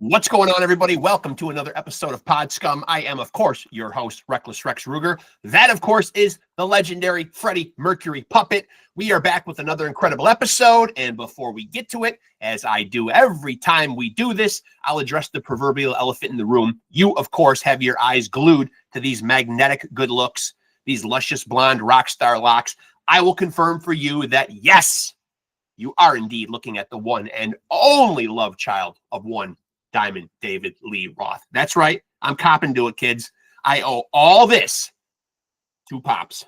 What's going on, everybody? Welcome to another episode of Pod Scum. I am, of course, your host, Reckless Rex Ruger. That, of course, is the legendary Freddie Mercury Puppet. We are back with another incredible episode, and before we get to it, as I do every time we do this, I'll address the proverbial elephant in the room. You, of course, have your eyes glued to these magnetic good looks, these luscious blonde rock star locks. I will confirm for you that, yes, you are indeed looking at the one and only love child of one Diamond David Lee Roth. That's right. I'm copping to it, kids. I owe all this to Pops.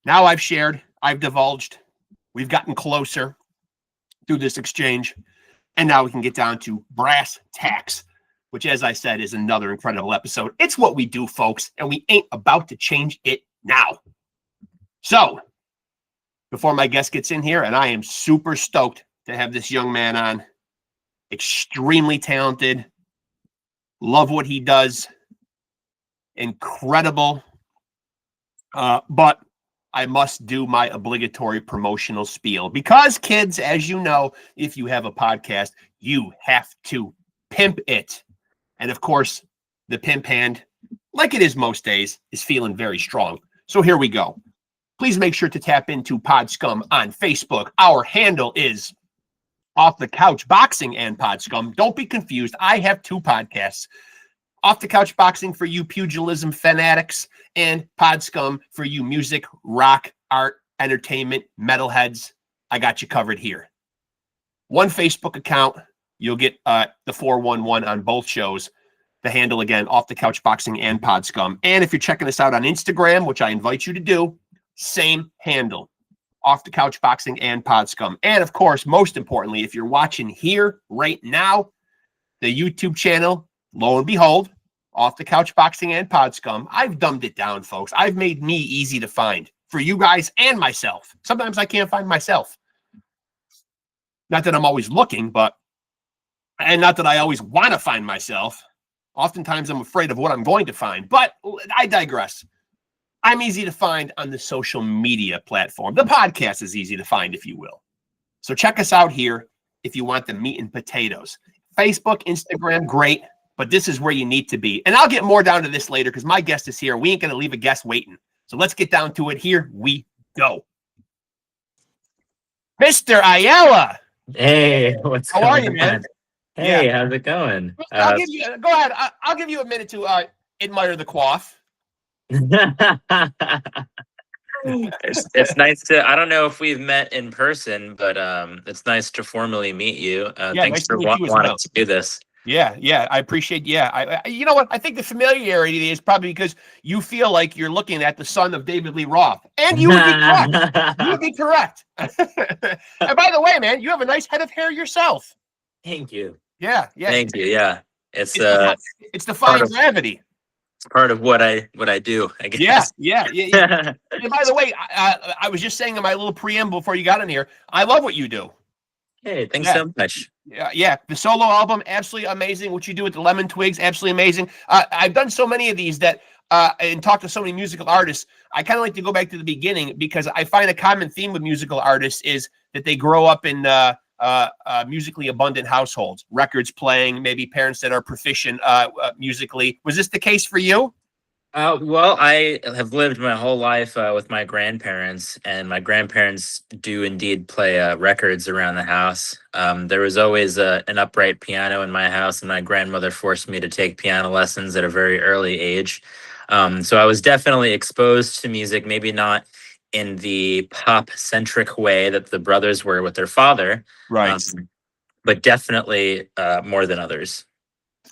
Now I've shared, I've divulged, we've gotten closer through this exchange, and now we can get down to brass tacks, which, as I said, is another incredible episode. It's what we do, folks, and we ain't about to change it now. So, before my guest gets in here, and I am super stoked to have this young man on, extremely talented, love what he does, incredible, but I must do my obligatory promotional spiel because, kids, as you know, if you have a podcast, you have to pimp it. And of course, the pimp hand, like it is most days, is feeling very strong. So here we go. Please make sure to tap into Pod Scum on Facebook. Our handle is Off the Couch Boxing and Pod Scum. Don't be confused. I have two podcasts. Off the Couch Boxing for you pugilism fanatics, and Pod Scum for you music, rock, art, entertainment, metalheads. I got you covered here. One Facebook account. You'll get the 411 on both shows. The handle again, Off the Couch Boxing and Pod Scum. And if you're checking us out on Instagram, which I invite you to do, same handle. Off the Couch Boxing and Pod Scum. And of course, most importantly, if you're watching here right now, the YouTube channel, lo and behold, Off the Couch Boxing and Pod Scum. I've dumbed it down, folks. I've made me easy to find for you guys and myself. Sometimes I can't find myself. Not that I'm always looking, and not that I always want to find myself. Oftentimes I'm afraid of what I'm going to find, but I digress. I'm easy to find on the social media platform. The podcast is easy to find, if you will. So check us out here if you want the meat and potatoes. Facebook, Instagram, great, but this is where you need to be. And I'll get more down to this later because my guest is here. We ain't going to leave a guest waiting. So let's get down to it. Here we go. Mr. Ayala. Hey, what's How going are you, on? man? Hey, Yeah. how's it going? Go ahead. I'll give you a minute to admire the quaff. It's nice to, I don't know if we've met in person, but it's nice to formally meet you. Yeah, thanks nice for to meet you as wanting well. to do this. Yeah, I appreciate. Yeah, you know what? I think the familiarity is probably because you feel like you're looking at the son of David Lee Roth, and you would be correct. You would be correct. And by the way, man, you have a nice head of hair yourself. Thank you. Yeah. Thank you. Yeah, it's defying gravity. It's part of what I do, I guess. Yeah. And by the way, I was just saying in my little preamble before you got in here, I love what you do. Hey, thanks so much. Yeah. The solo album, absolutely amazing. What you do with the Lemon Twigs, absolutely amazing. I've done so many of these that, and talked to so many musical artists. I kind of like to go back to the beginning because I find a common theme with musical artists is that they grow up in musically abundant households, records playing, maybe parents that are proficient musically. Was this the case for you? Well, I have lived my whole life with my grandparents, and my grandparents do indeed play records around the house. There was always an upright piano in my house, and my grandmother forced me to take piano lessons at a very early age. So I was definitely exposed to music, maybe not in the pop-centric way that the brothers were with their father, Right. But definitely more than others.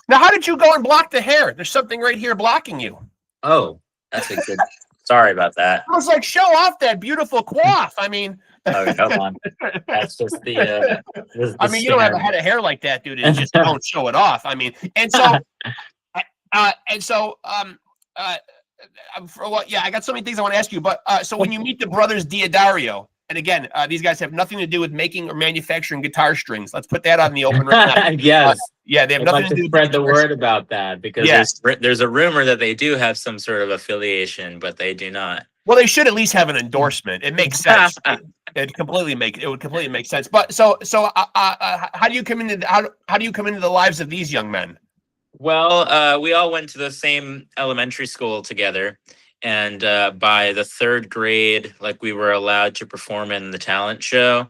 Now, how did you go and block the hair? There's something right here blocking you. Oh, that's a good. Sorry about that. I was like, show off that beautiful coif. I mean, Oh, come on. That's just the. I mean, you don't have a head of hair like that, dude. And just don't show it off. I mean, for what? Yeah, I got so many things I want to ask you. But so when you meet the brothers Diodario, and again, these guys have nothing to do with making or manufacturing guitar strings. Let's put that on the open right now. Yes. Yeah, they have I'd nothing like to do. Spread the word about that because Yeah. there's a rumor that they do have some sort of affiliation, but they do not. Well, they should at least have an endorsement. It makes sense. It would completely make sense. But how do you come into how do you come into the lives of these young men? Well, we all went to the same elementary school together, and by the third grade, like we were allowed to perform in the talent show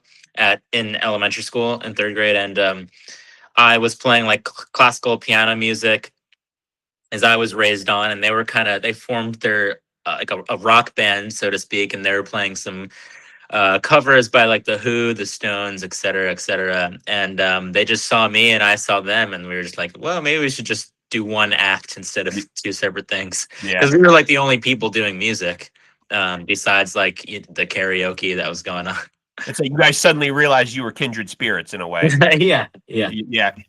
in elementary school in third grade, and I was playing like classical piano music as I was raised on, and they formed their like a rock band, so to speak, and they were playing some covers by like the Who, the Stones, et cetera, et cetera. And they just saw me and I saw them, and we were just like, well, maybe we should just do one act instead of two separate things. Yeah. Because we were like the only people doing music besides like the karaoke that was going on. And so you guys suddenly realized you were kindred spirits in a way. Yeah.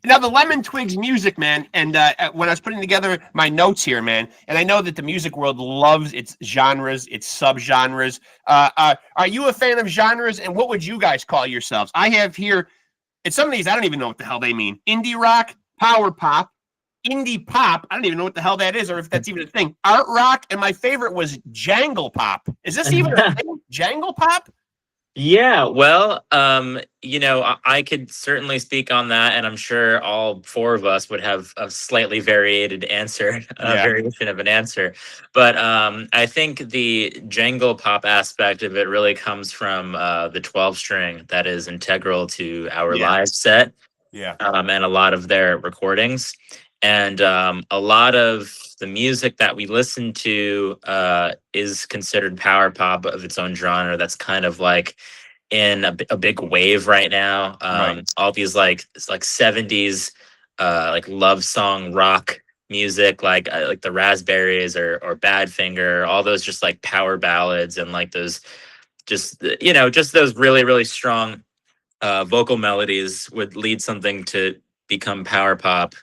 Now the Lemon Twigs music, man, and when I was putting together my notes here, man, and I know that the music world loves its genres, its subgenres. Are you a fan of genres, and what would you guys call yourselves? I have here, it's some of these I don't even know what the hell they mean. Indie rock, power pop, indie pop. I don't even know what the hell that is, or if that's even a thing. Art rock, and my favorite was jangle pop. Is this even a thing? Jangle pop? Yeah, well, I could certainly speak on that, and I'm sure all four of us would have a slightly variated answer, variation of an answer. But I think the jangle pop aspect of it really comes from the 12 string that is integral to our live set, and a lot of their recordings, and a lot of the music that we listen to is considered power pop of its own genre. That's kind of like in a big wave right now. All these like 70s like love song rock music, like the Raspberries or Badfinger, all those just like power ballads, and like those just those really, really strong vocal melodies would lead something to become power pop.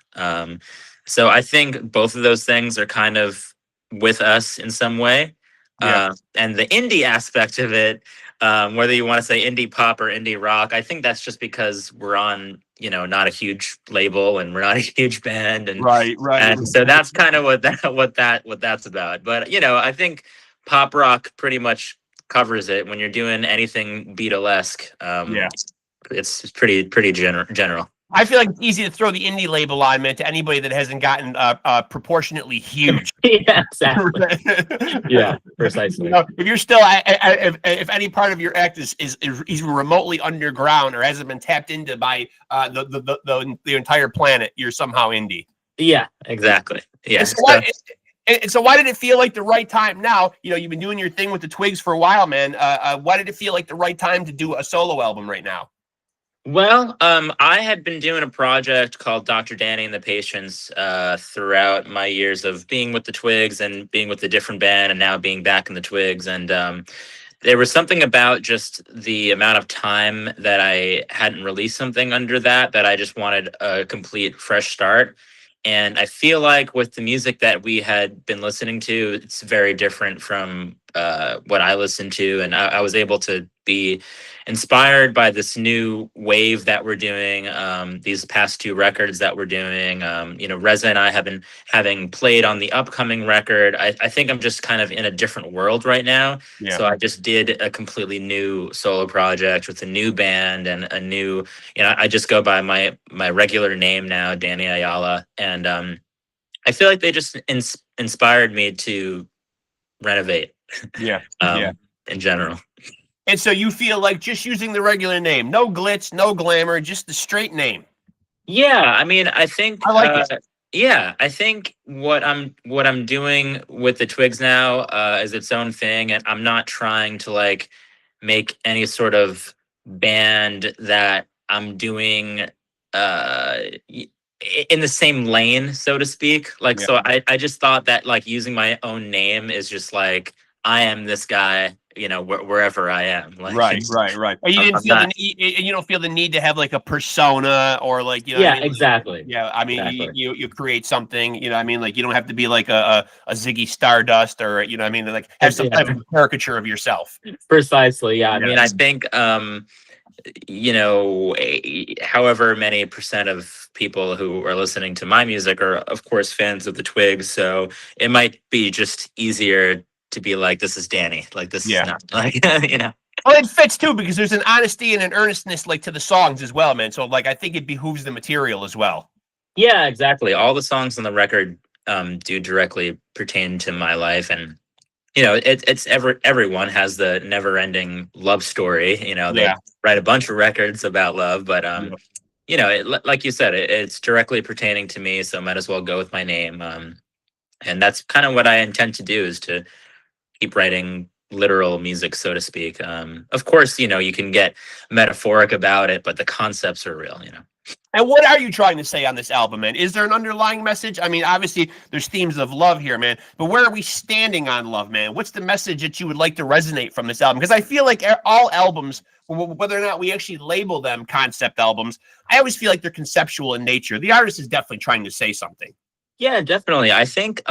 So I think both of those things are kind of with us in some way. And the indie aspect of it, whether you want to say indie pop or indie rock, I think that's just because we're on, not a huge label and we're not a huge band, and right. And so that's kind of what that's about. But I think pop rock pretty much covers it when you're doing anything Beatlesque. It's pretty general. I feel like it's easy to throw the indie label on, man, to anybody that hasn't gotten proportionately huge. Yeah, exactly. Yeah, precisely. If you're still, if any part of your act is even remotely underground or hasn't been tapped into by the entire planet, you're somehow indie. Yeah, exactly. Yeah. So why did it feel like the right time now? You've been doing your thing with the Twigs for a while, man. Why did it feel like the right time to do a solo album right now? Well, I had been doing a project called Dr. Danny and the Patients throughout my years of being with the Twigs and being with a different band and now being back in the Twigs. And there was something about just the amount of time that I hadn't released something under that I just wanted a complete fresh start. And I feel like with the music that we had been listening to, it's very different from what I listened to. And I was able to be inspired by this new wave that we're doing, these past two records that we're doing. Reza and I have been having played on the upcoming record. I think I'm just kind of in a different world right now. Yeah. So I just did a completely new solo project with a new band and a new, I just go by my regular name now, Danny AYALA. And I feel like they just inspired me to renovate. In general. And so you feel like just using the regular name, no glitz, no glamour, just the straight name. Yeah, I mean, I think I like it. Yeah, I think what I'm doing with the Twigs now is its own thing, and I'm not trying to like make any sort of band that I'm doing in the same lane, so to speak. Like, so I just thought that like using my own name is just like, I am this guy, wherever I am. Like, right. You don't feel the need to have like a persona or like, exactly. Yeah, I mean, exactly. You create something, like you don't have to be like a Ziggy Stardust or like have some type of caricature of yourself. Precisely. Yeah. I mean, I think however many percent of people who are listening to my music are of course fans of the Twigs, so it might be just easier to be like, this is Danny. Like, this Yeah. is not like, you know. Well, it fits too because there's an honesty and an earnestness like to the songs as well, man. So like I think it behooves the material as well. Yeah, exactly. All the songs on the record do directly pertain to my life, and you know, everyone has the never-ending love story. You know, they write a bunch of records about love, but you know, like you said, it's directly pertaining to me, so might as well go with my name. And that's kind of what I intend to do, is to keep writing literal music, so to speak. Of course, you know, you can get metaphoric about it, but the concepts are real, you know. And what are you trying to say on this album, man? Is there an underlying message? I mean, obviously there's themes of love here, man, but where are we standing on love, man? What's the message that you would like to resonate from this album? Because I feel like all albums, whether or not we actually label them concept albums, I always feel like they're conceptual in nature. The artist is definitely trying to say something. Yeah, definitely. I think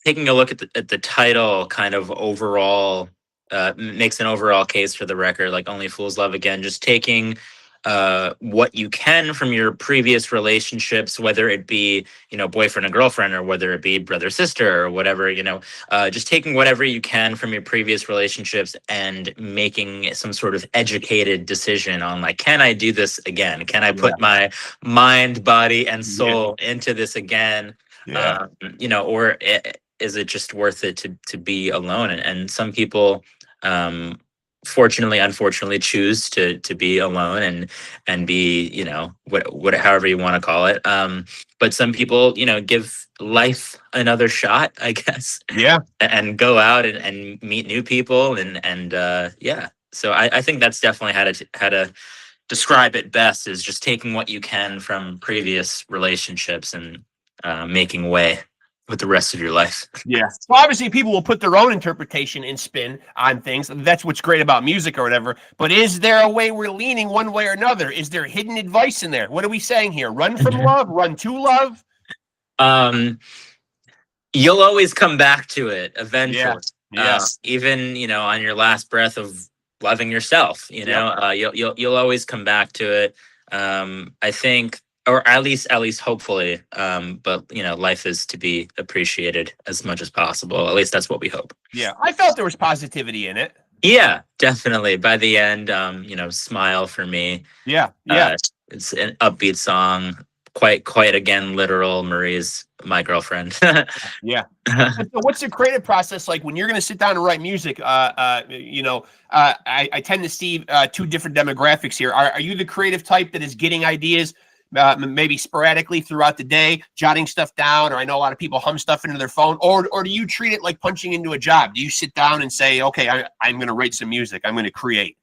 taking a look at the title kind of overall makes an overall case for the record, like Only Fools Love Again, just taking what you can from your previous relationships, whether it be, you know, boyfriend and girlfriend, or whether it be brother sister, or whatever, you know, just taking whatever you can from your previous relationships and making some sort of educated decision on, like, can I do this again? Can I put my mind, body, and soul into this again? You know, or is it just worth it to be alone? And some people fortunately, unfortunately, choose to be alone and be, you know, what however you want to call it. But some people, you know, give life another shot, I guess. Yeah. And go out and meet new people and yeah. So I think that's definitely how to describe it best, is just taking what you can from previous relationships and making way with the rest of your life. Yeah. Well, obviously people will put their own interpretation and spin on things. That's what's great about music or whatever. But is there a way we're leaning one way or another? Is there hidden advice in there? What are we saying here? Run from love, run to love? You'll always come back to it eventually. Yeah. Even, you know, on your last breath of loving yourself, you know, you'll always come back to it. I think, or at least hopefully, but you know, life is to be appreciated as much as possible. At least that's what we hope. Yeah, I felt there was positivity in it. Yeah, definitely. By the end, you know, Smile for me. Yeah. It's an upbeat song. Quite again, literal. Marie's my girlfriend. Yeah. So what's the creative process like when you're going to sit down and write music? You know, I tend to see two different demographics here. Are you the creative type that is getting ideas maybe sporadically throughout the day, jotting stuff down, or I know a lot of people hum stuff into their phone, or do you treat it like punching into a job? Do you sit down and say, okay, I'm going to write some music, I'm going to create?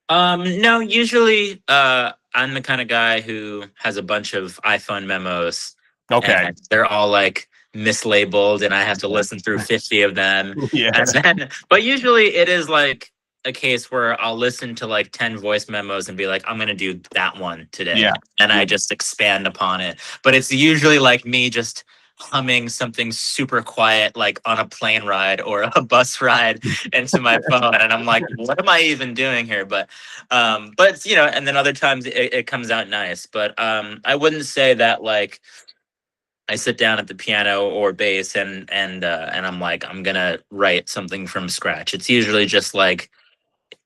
No, usually I'm the kind of guy who has a bunch of iPhone memos. Okay. They're all like mislabeled and I have to listen through 50 of them. Yeah. But usually it is like a case where I'll listen to like 10 voice memos and be like, I'm going to do that one today. Yeah. And I just expand upon it. But it's usually like me just humming something super quiet, like on a plane ride or a bus ride into my phone. And I'm like, what am I even doing here? But you know, and then other times it comes out nice. But I wouldn't say that like I sit down at the piano or bass and I'm like, I'm going to write something from scratch. It's usually just like,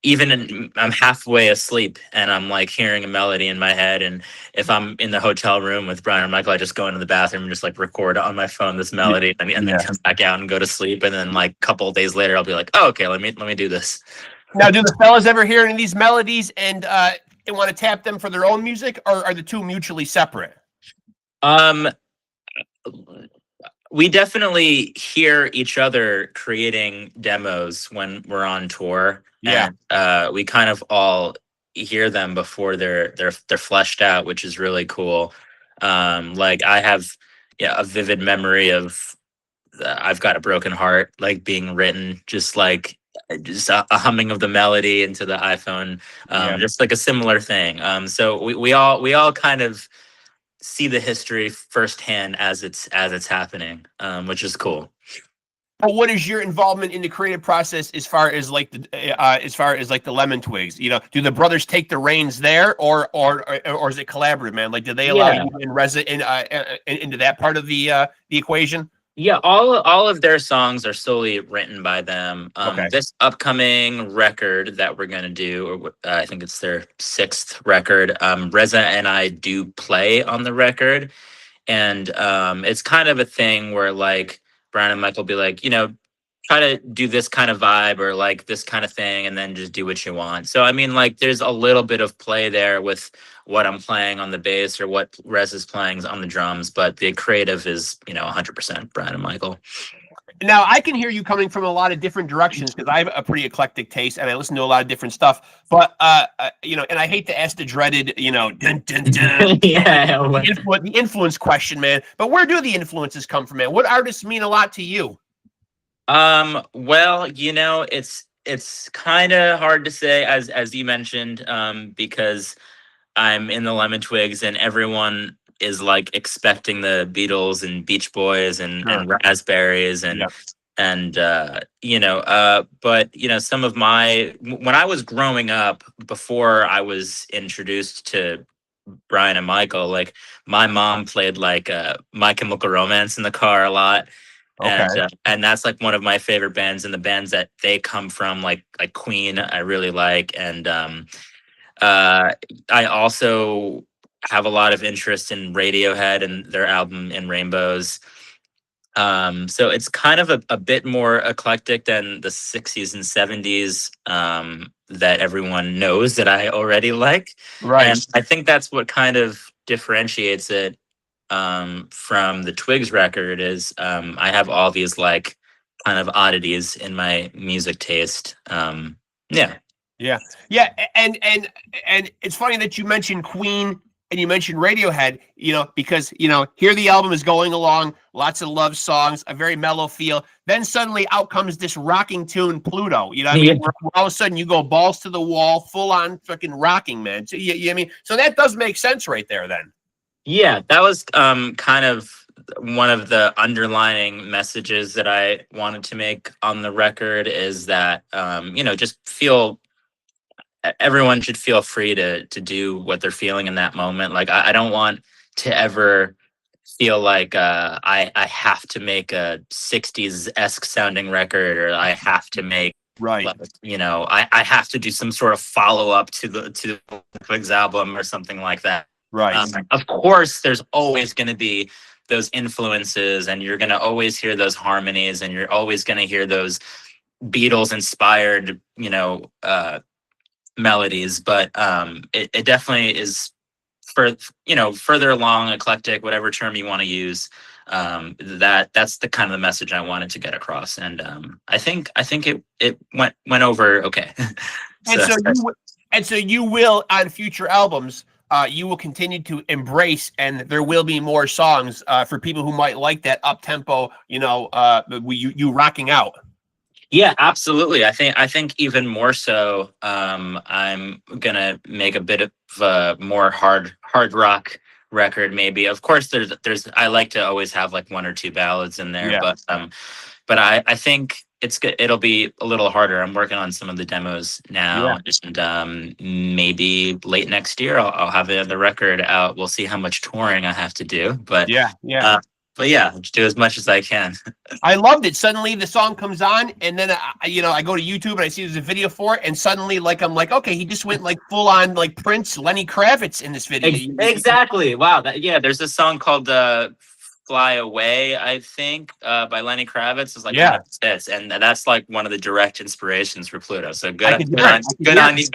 I'm halfway asleep and I'm like hearing a melody in my head. And if I'm in the hotel room with Brian or Michael, I just go into the bathroom and just like record on my phone this melody and then come back out and go to sleep. And then like a couple of days later, I'll be like, oh, okay, let me do this. Now, do the fellas ever hear any of these melodies and they want to tap them for their own music, or are the two mutually separate? We definitely hear each other creating demos when we're on tour. Yeah. And, we kind of all hear them before they're fleshed out, which is really cool. Like I have a vivid memory of I've Got a Broken Heart, like being written just a humming of the melody into the iPhone, just like a similar thing. So we all kind of see the history firsthand as it's happening, which is cool. What is your involvement in the creative process as far as like the Lemon Twigs? You know, do the brothers take the reins there, or is it collaborative, man? Like, do they allow you into that part of the equation? Yeah, all of their songs are solely written by them. Okay. This upcoming record that we're gonna do, or I think it's their 6th record. Reza and I do play on the record, and it's kind of a thing where like Brian and Michael be like, try to do this kind of vibe or like this kind of thing, and then just do what you want. So I mean, like, there's a little bit of play there with what I'm playing on the bass or what Rez is playing on the drums, but the creative is 100% Brian and Michael. Now, I can hear you coming from a lot of different directions because I have a pretty eclectic taste and I listen to a lot of different stuff. But, and I hate to ask the dreaded, dun, dun, dun, the influence question, man. But where do the influences come from, man? What artists mean a lot to you? Well, it's kind of hard to say, as you mentioned, because I'm in the Lemon Twigs and everyone is like expecting the Beatles and Beach Boys and Raspberries and but some of when I was growing up, before I was introduced to Brian and Michael, like my mom played like My Chemical Romance in the car a lot. Okay. And that's like one of my favorite bands, and the bands that they come from, like Queen, I really like. And I also have a lot of interest in Radiohead and their album In Rainbows. So it's kind of a bit more eclectic than the 60s and 70s that everyone knows that I already like. Right. And I think that's what kind of differentiates it from the Twigs record is I have all these like kind of oddities in my music taste. Yeah. And it's funny that you mentioned Queen and you mentioned Radiohead, because, here the album is going along, lots of love songs, a very mellow feel. Then suddenly out comes this rocking tune, Pluto. You know what I mean? Where all of a sudden you go balls to the wall, full on fucking rocking, man. So, so that does make sense right there then. Yeah, that was kind of one of the underlining messages that I wanted to make on the record is that, just everyone should feel free to do what they're feeling in that moment. Like, I don't want to ever feel like I have to make a 60s-esque sounding record, or I have to make, right. I have to do some sort of follow-up to the Twigs album or something like that. Right. Of course, there's always going to be those influences, and you're going to always hear those harmonies, and you're always going to hear those Beatles-inspired, melodies. But it definitely is further along, eclectic, whatever term you want to use. That's the kind of the message I wanted to get across, and I think it went over okay. So you will on future albums. You will continue to embrace, and there will be more songs for people who might like that up tempo. You rocking out. Yeah, absolutely. I think even more so. I'm gonna make a bit of a more hard rock record, maybe. Of course, there's. I like to always have like 1 or 2 ballads in there, but I think it's good. It'll be a little harder. I'm working on some of the demos now, and maybe late next year I'll have the record out. We'll see how much touring I have to do, but but yeah, do as much as I can. I loved it. Suddenly the song comes on, and then I go to YouTube and I see there's a video for it, and suddenly I'm like, okay, he just went like full on like Prince, Lenny Kravitz in this video. Exactly. Wow. There's a song called Fly Away, I think, by Lenny Kravitz. Is like hits, and that's like one of the direct inspirations for Pluto. So good on you.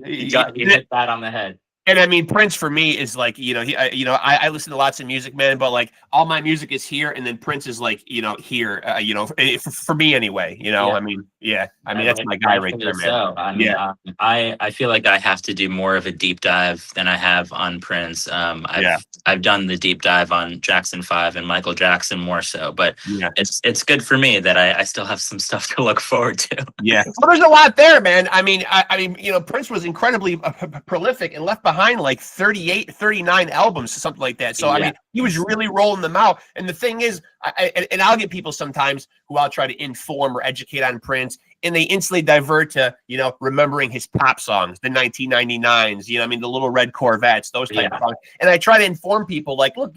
You hit that on the head. And I mean, Prince for me is like, I listen to lots of music, man, but like all my music is here, and then Prince is like, here, for me anyway. I mean, that's my guy right there, man. So, I mean, I feel like I have to do more of a deep dive than I have on Prince. I've done the deep dive on Jackson 5 and Michael Jackson more so, but it's good for me that I still have some stuff to look forward to. Yeah, well, there's a lot there, man. I mean, Prince was incredibly prolific and left behind like 38, 39 albums, something like that. So I mean, He was really rolling them out. And the thing is, and I'll get people sometimes who I'll try to inform or educate on Prince, and they instantly divert to, remembering his pop songs, the 1999s, the Little Red Corvettes, those type of songs. And I try to inform people like, look,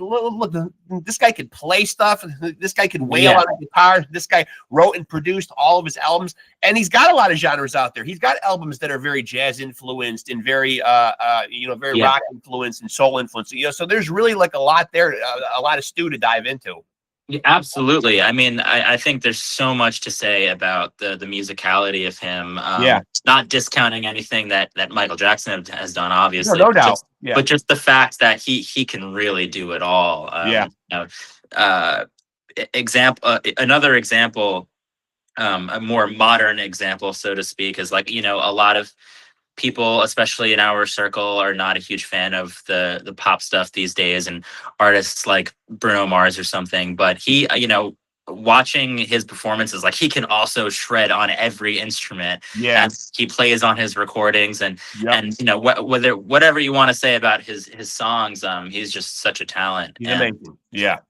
this guy could play stuff. This guy could wail on a guitar. This guy wrote and produced all of his albums. And he's got a lot of genres out there. He's got albums that are very jazz influenced and very, very rock influenced and soul influenced. So there's really like a lot there, a lot of stew to dive into. Yeah, absolutely. I mean, I think there's so much to say about the musicality of him. Not discounting anything that Michael Jackson has done, obviously. No doubt. But just the fact that he can really do it all. Another example, a more modern example, so to speak, is like, a lot of people, especially in our circle, are not a huge fan of the pop stuff these days and artists like Bruno Mars or something. But he, watching his performances, like he can also shred on every instrument. Yeah, and he plays on his recordings and whatever you want to say about his songs, he's just such a talent. He's amazing. Yeah,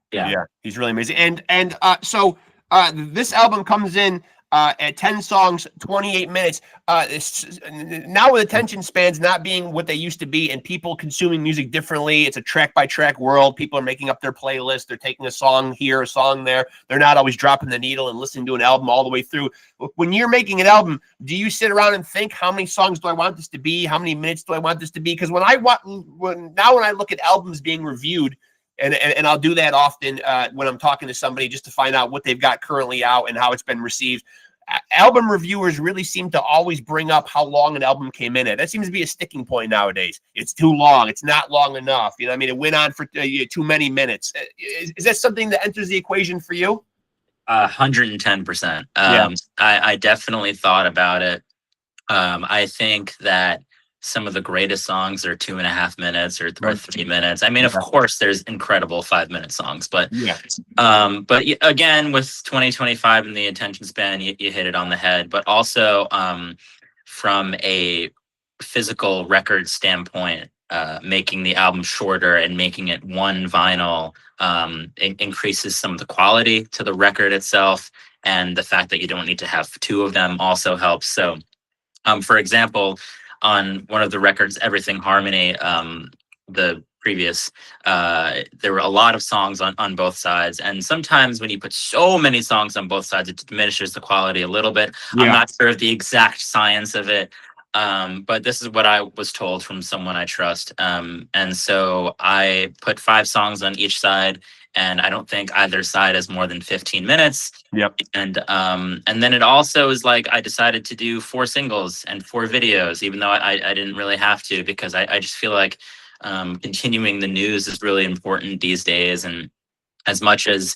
he's really amazing. And so this album comes in at 10 songs, 28 minutes. Now with attention spans not being what they used to be and people consuming music differently, it's a track by track world. People are making up their playlist. They're taking a song here, a song there. They're not always dropping the needle and listening to an album all the way through. When you're making an album, do you sit around and think, how many songs do I want this to be? How many minutes do I want this to be? Because when I look at albums being reviewed, and I'll do that often when I'm talking to somebody just to find out what they've got currently out and how it's been received. Album reviewers really seem to always bring up how long an album came in at. That seems to be a sticking point nowadays. It's too long. It's not long enough. It went on for too many minutes. Is that something that enters the equation for you? 110%. I definitely thought about it. I think that some of the greatest songs are 2.5 minutes or 3 minutes. I mean, of course, there's incredible 5-minute songs, but again, with 2025 and the attention span, you hit it on the head. But also, from a physical record standpoint, making the album shorter and making it one vinyl increases some of the quality to the record itself, and the fact that you don't need to have two of them also helps. So, for example, on one of the records, Everything Harmony, the previous, there were a lot of songs on both sides. And sometimes when you put so many songs on both sides, it diminishes the quality a little bit. I'm not sure of the exact science of it, but this is what I was told from someone I trust. And so I put 5 songs on each side, and I don't think either side is more than 15 minutes. And then it also is like I decided to do 4 singles and 4 videos, even though I didn't really have to, because I just feel like continuing the news is really important these days. And as much as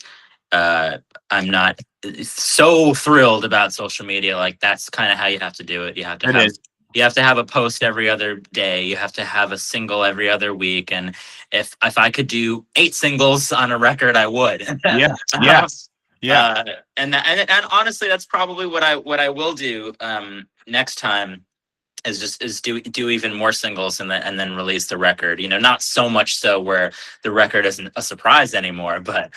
I'm not so thrilled about social media, like that's kind of how you have to do it. You have to have a post every other day. You have to have a single every other week. And if I could do 8 singles on a record, I would. And honestly, that's probably what I will do next time. Is do even more singles and then release the record. Not so much so where the record isn't a surprise anymore, but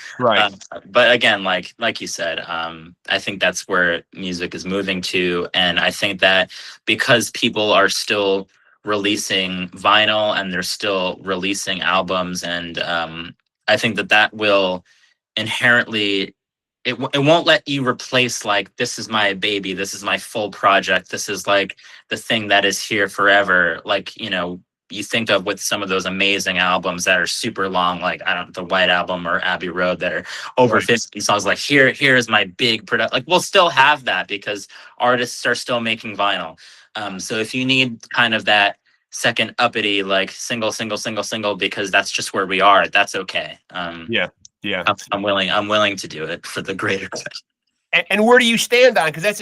but again, like you said, I think that's where music is moving to, and I think that because people are still releasing vinyl and they're still releasing albums, and I think that will inherently. It won't let you replace, like, this is my baby, this is my full project, this is like the thing that is here forever. Like, you think of with some of those amazing albums that are super long, like the White Album or Abbey Road, that are over 50 songs. Like here's my big product. Like, we'll still have that because artists are still making vinyl. So if you need kind of that second uppity, like single, because that's just where we are, that's okay. I'm willing to do it for the greater good. And where do you stand on? Because that's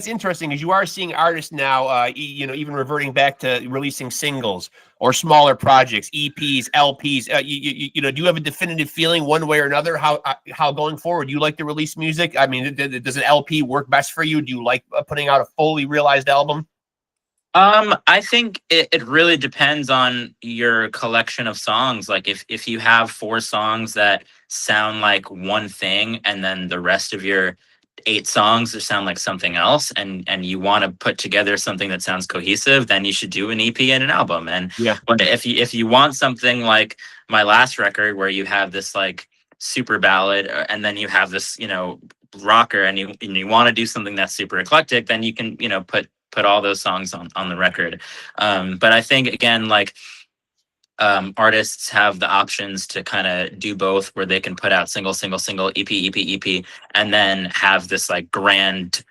interesting. Because you are seeing artists now, even reverting back to releasing singles or smaller projects, EPs, LPs. Do you have a definitive feeling one way or another how going forward you like to release music? I mean, does an LP work best for you? Do you like putting out a fully realized album? I think it really depends on your collection of songs. Like if you have 4 songs that sound like one thing, and then the rest of your 8 songs that sound like something else, and you want to put together something that sounds cohesive, then you should do an EP and an album. And Yeah. but if you want something like my last record, where you have this like super ballad, and then you have this rocker, and you want to do something that's super eclectic, then you can put all those songs on the record. But I think, again, like, artists have the options to kind of do both, where they can put out single, EP, and then have this like grand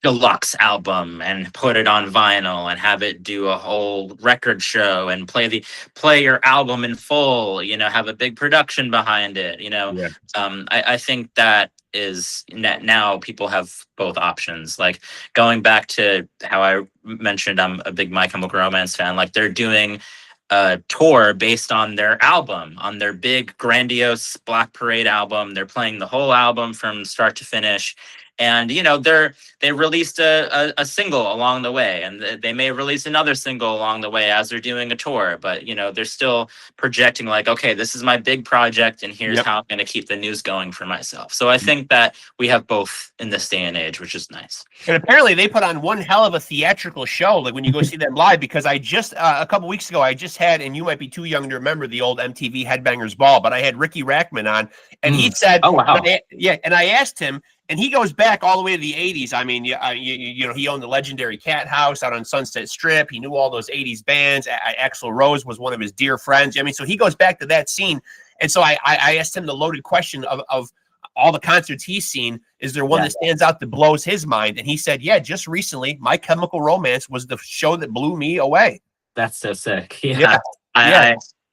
deluxe album and put it on vinyl and have it do a whole record show and play your album in full, have a big production behind it. Yeah. I think that is now people have both options. Like, going back to how I mentioned I'm a big My Chemical Romance fan, like, they're doing a tour based on their album, on their big grandiose Black Parade album. They're playing the whole album from start to finish. And they released a single along the way, and they may release another single along the way as they're doing a tour. But they're still projecting, like, okay, this is my big project, and here's how I'm going to keep the news going for myself. So I think that we have both in this day and age, which is nice. And apparently they put on one hell of a theatrical show, like when you go see them live, because I just a couple weeks ago I just had, and you might be too young to remember the old MTV Headbangers Ball, but I had Ricky Rackman on, and he said, "Oh wow, yeah," and I asked him. And he goes back all the way to the 80s. I mean, he owned the legendary Cat House out on Sunset Strip. He knew all those 80s bands. Axl Rose was one of his dear friends. I mean, so he goes back to that scene. And so I asked him the loaded question of all the concerts he's seen. Is there one that stands out that blows his mind? And he said, yeah, just recently, My Chemical Romance was the show that blew me away. That's so sick. Yeah.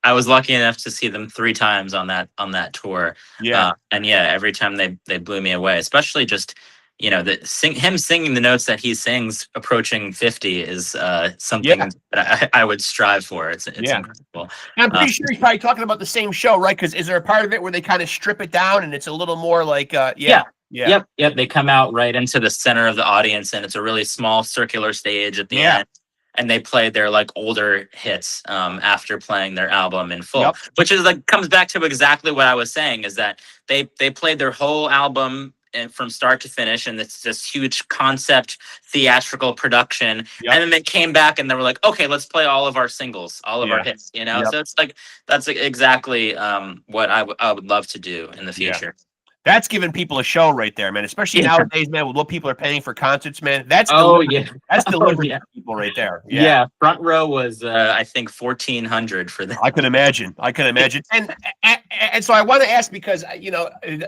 I was lucky enough to see them 3 times on that tour. Yeah. And every time they blew me away, especially just, him singing the notes that he sings approaching 50 is something that I would strive for. It's incredible. And I'm pretty sure he's probably talking about the same show, right? Because is there a part of it where they kind of strip it down and it's a little more like, Yep. They come out right into the center of the audience, and it's a really small circular stage at the end. And they play their like older hits after playing their album in full, which is like comes back to exactly what I was saying, is that they played their whole album and from start to finish, and it's this huge concept theatrical production. And then they came back and they were like, okay, let's play all of our singles, all of our hits, So it's like that's exactly what I would love to do in the future. That's giving people a show right there, man. Especially nowadays, man, with what people are paying for concerts, man. That's that's delivering to people right there. Yeah. Front row was I think $1,400 for that. I can imagine. And so I want to ask, because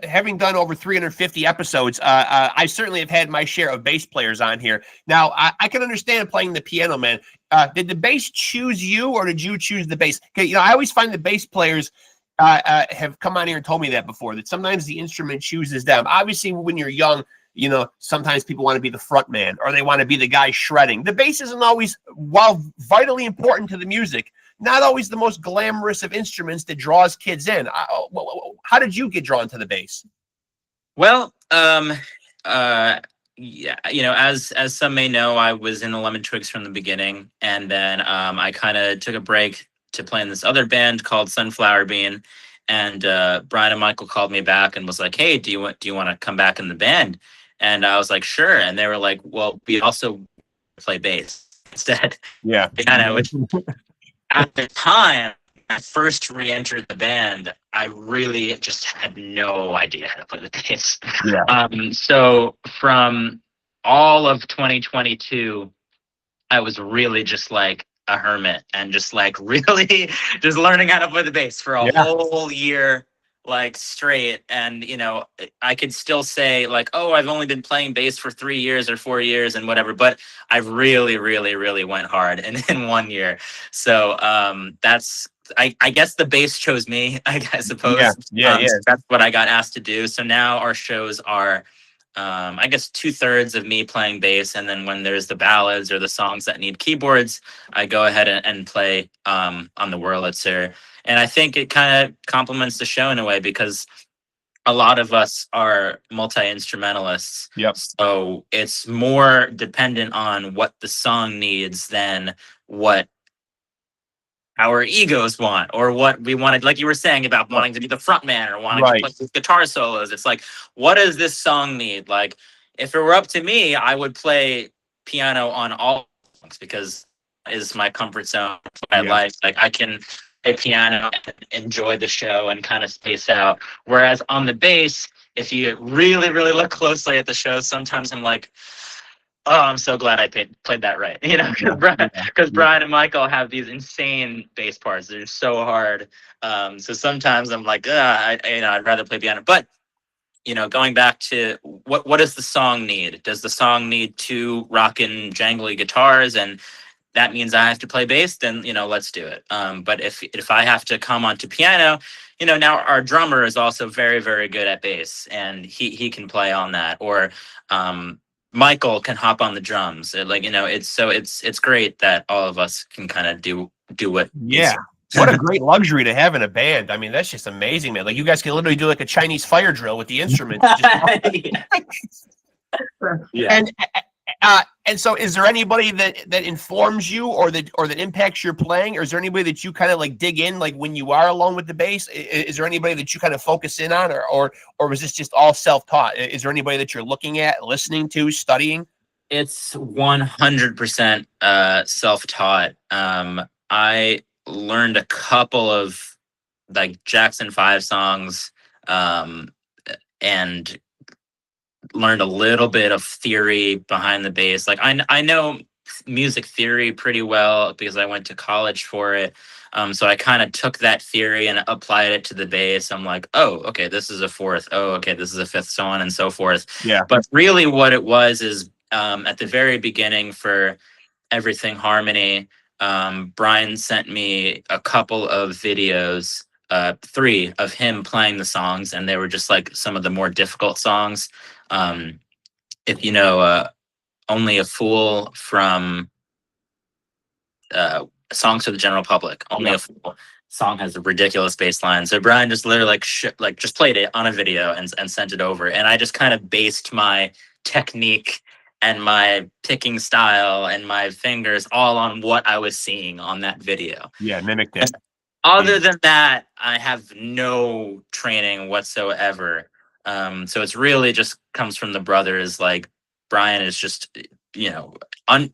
having done over 350 episodes, I certainly have had my share of bass players on here. Now I can understand playing the piano, man. Did the bass choose you, or did you choose the bass? Okay, I always find the bass players have come on here and told me that before, that sometimes the instrument chooses them. Obviously, when you're young, sometimes people want to be the front man, or they want to be the guy shredding. The bass isn't always, while vitally important to the music, not always the most glamorous of instruments that draws kids in. How did you get drawn to the bass? Well, as some may know, I was in the Lemon Twigs from the beginning, and then I kind of took a break to play in this other band called Sunflower Bean, and Brian and Michael called me back and was like, hey, do you want to come back in the band? And I was like, sure. And they were like, well, we also play bass instead. At the time I first re-entered the band, I really just had no idea how to play the bass. So from all of 2022, I was really just like a hermit, and just like really just learning how to play the bass for a whole year, like straight. And I could still say like, oh, I've only been playing bass for 3 years or 4 years and whatever, but I really went hard in 1 year. So that's I guess the bass chose me, I suppose. That's what I got asked to do. So now our shows are I guess 2/3 of me playing bass, and then when there's the ballads or the songs that need keyboards, I go ahead and play on the Wurlitzer. And I think it kind of complements the show in a way, because a lot of us are multi-instrumentalists. Yep. So it's more dependent on what the song needs than what our egos want, or what we wanted, like you were saying about wanting to be the front man or wanting to play these guitar solos. It's like, what does this song need? Like, if it were up to me, I would play piano on all songs because is my comfort zone. I like I can play piano and enjoy the show and kind of space out. Whereas on the bass, if you really, really look closely at the show, sometimes I'm like, oh, I'm so glad I played that right. You know, because Brian and Michael have these insane bass parts. They're so hard. So sometimes I'm like, I'd rather play piano. But, you know, going back to what does the song need? Does the song need 2 rockin' jangly guitars, and that means I have to play bass? Then, you know, let's do it. But if I have to come onto piano, you know, now our drummer is also very, very good at bass, and he can play on that. Or Michael can hop on the drums. Like, you know, it's great that all of us can kind of do what. Yeah. What a great luxury to have in a band. I mean, that's just amazing, man. Like, you guys can literally do like a Chinese fire drill with the instruments. Yeah. And so is there anybody that informs you or that impacts your playing, or is there anybody that you kind of like dig in, like when you are alone with the bass? Is there anybody that you kind of focus in on, or was this just all self-taught? Is there anybody that you're looking at, listening to, studying? It's 100% self-taught. I learned a couple of like Jackson 5 songs, and learned a little bit of theory behind the bass. Like I know music theory pretty well because I went to college for it. So I kind of took that theory and applied it to the bass. I'm like, oh, okay, this is a 4th. Oh, okay, this is a 5th, so on and so forth. Yeah. But really what it was is at the very beginning for Everything Harmony, Brian sent me a couple of videos, 3 of him playing the songs, and they were just like some of the more difficult songs. If you know Only a Fool from Songs for the General Public, Only a Fool song has a ridiculous bass line. So Brian just literally just played it on a video and sent it over, and I just kind of based my technique and my picking style and my fingers all on what I was seeing on that video. Yeah, mimicked it. Other than that, I have no training whatsoever. So it's really just comes from the brothers. Like, Brian is just, you know,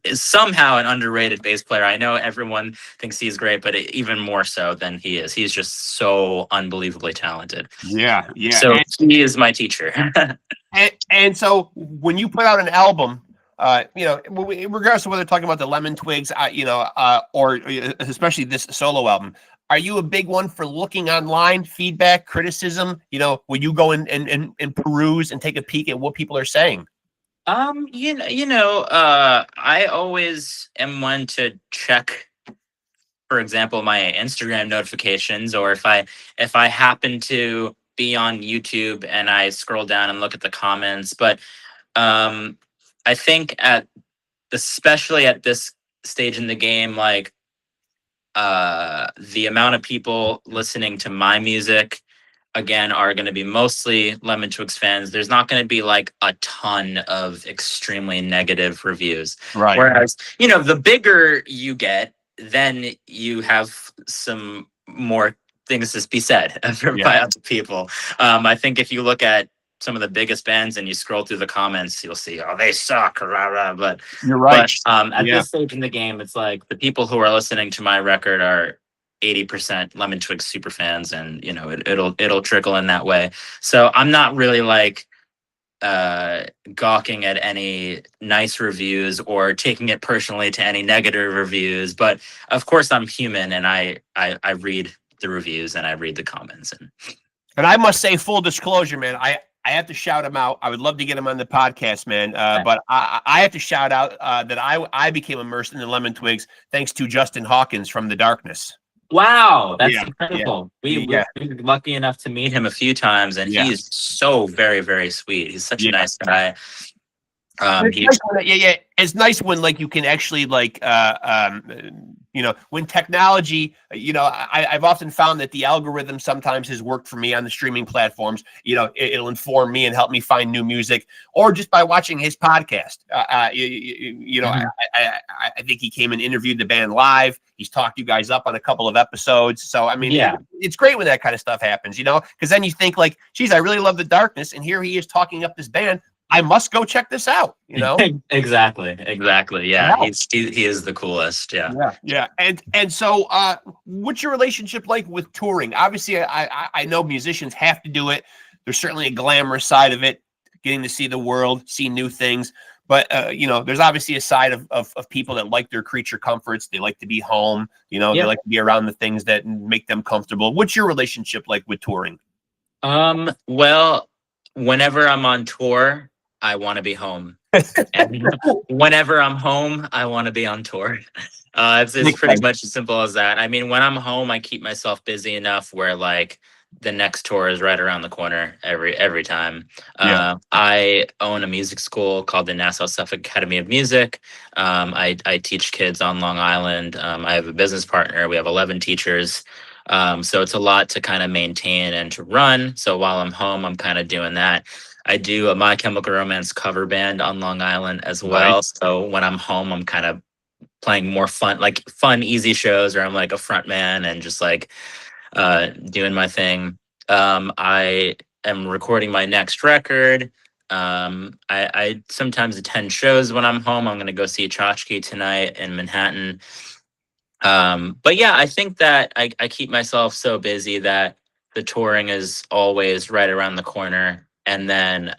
is somehow an underrated bass player. I know everyone thinks he's great, but even more so than he is. He's just so unbelievably talented. Yeah, yeah. So he is my teacher. and so when you put out an album, you know, regardless of whether talking about the Lemon Twigs, you know, or especially this solo album, are you a big one for looking online, feedback, criticism? You know, will you go and peruse and take a peek at what people are saying? I always am one to check, for example, my Instagram notifications, or if I happen to be on YouTube and I scroll down and look at the comments. But I think especially at this stage in the game, like the amount of people listening to my music, again, are going to be mostly Lemon Twigs fans. There's not going to be like a ton of extremely negative reviews. Right. Whereas, you know, the bigger you get, then you have some more things to be said by other people. I think if you look at some of the biggest bands and you scroll through the comments, you'll see, oh, they suck, rah, rah. But you're right. But, at this stage in the game, it's like the people who are listening to my record are 80% Lemon Twigs super fans, and you know it'll trickle in that way. So I'm not really like gawking at any nice reviews or taking it personally to any negative reviews. But of course, I'm human, and I read the reviews and I read the comments. And I must say, full disclosure, man, I have to shout him out. I would love to get him on the podcast, man. But I have to shout out that I became immersed in the Lemon Twigs thanks to Justin Hawkins from The Darkness. Wow, that's incredible. We were lucky enough to meet him a few times, and he's so very, very sweet. He's such a nice guy. It's He nice when, yeah. It's nice when like you can actually like when technology, I've often found that the algorithm sometimes has worked for me on the streaming platforms. It'll inform me and help me find new music, or just by watching his podcast. Mhm. I think he came and interviewed the band live. He's talked you guys up on a couple of episodes. So I mean, Yeah. it's great when that kind of stuff happens, because then you think like, geez, I really love the Darkness, and here he is talking up this band. I must go check this out, Exactly. Yeah, Wow. he is the coolest. Yeah. Yeah. And so what's your relationship like with touring? Obviously, I know musicians have to do it. There's certainly a glamorous side of it, getting to see the world, see new things. But there's obviously a side of people that like their creature comforts. They like to be home, they like to be around the things that make them comfortable. What's your relationship like with touring? Well, whenever I'm on tour, I want to be home. And whenever I'm home, I want to be on tour. It's pretty much as simple as that. I mean, when I'm home, I keep myself busy enough where like the next tour is right around the corner every time. Yeah. I own a music school called the Nassau-Suffolk Academy of Music. I teach kids on Long Island. I have a business partner. We have 11 teachers. So it's a lot to kind of maintain and to run. So while I'm home, I'm kind of doing that. I do a My Chemical Romance cover band on Long Island as well. Nice. So when I'm home, I'm kind of playing more fun, easy shows where I'm like a front man and just like doing my thing. I am recording my next record. I sometimes attend shows when I'm home. I'm going to go see Chachki tonight in Manhattan. But yeah, I think that I keep myself so busy that the touring is always right around the corner. And then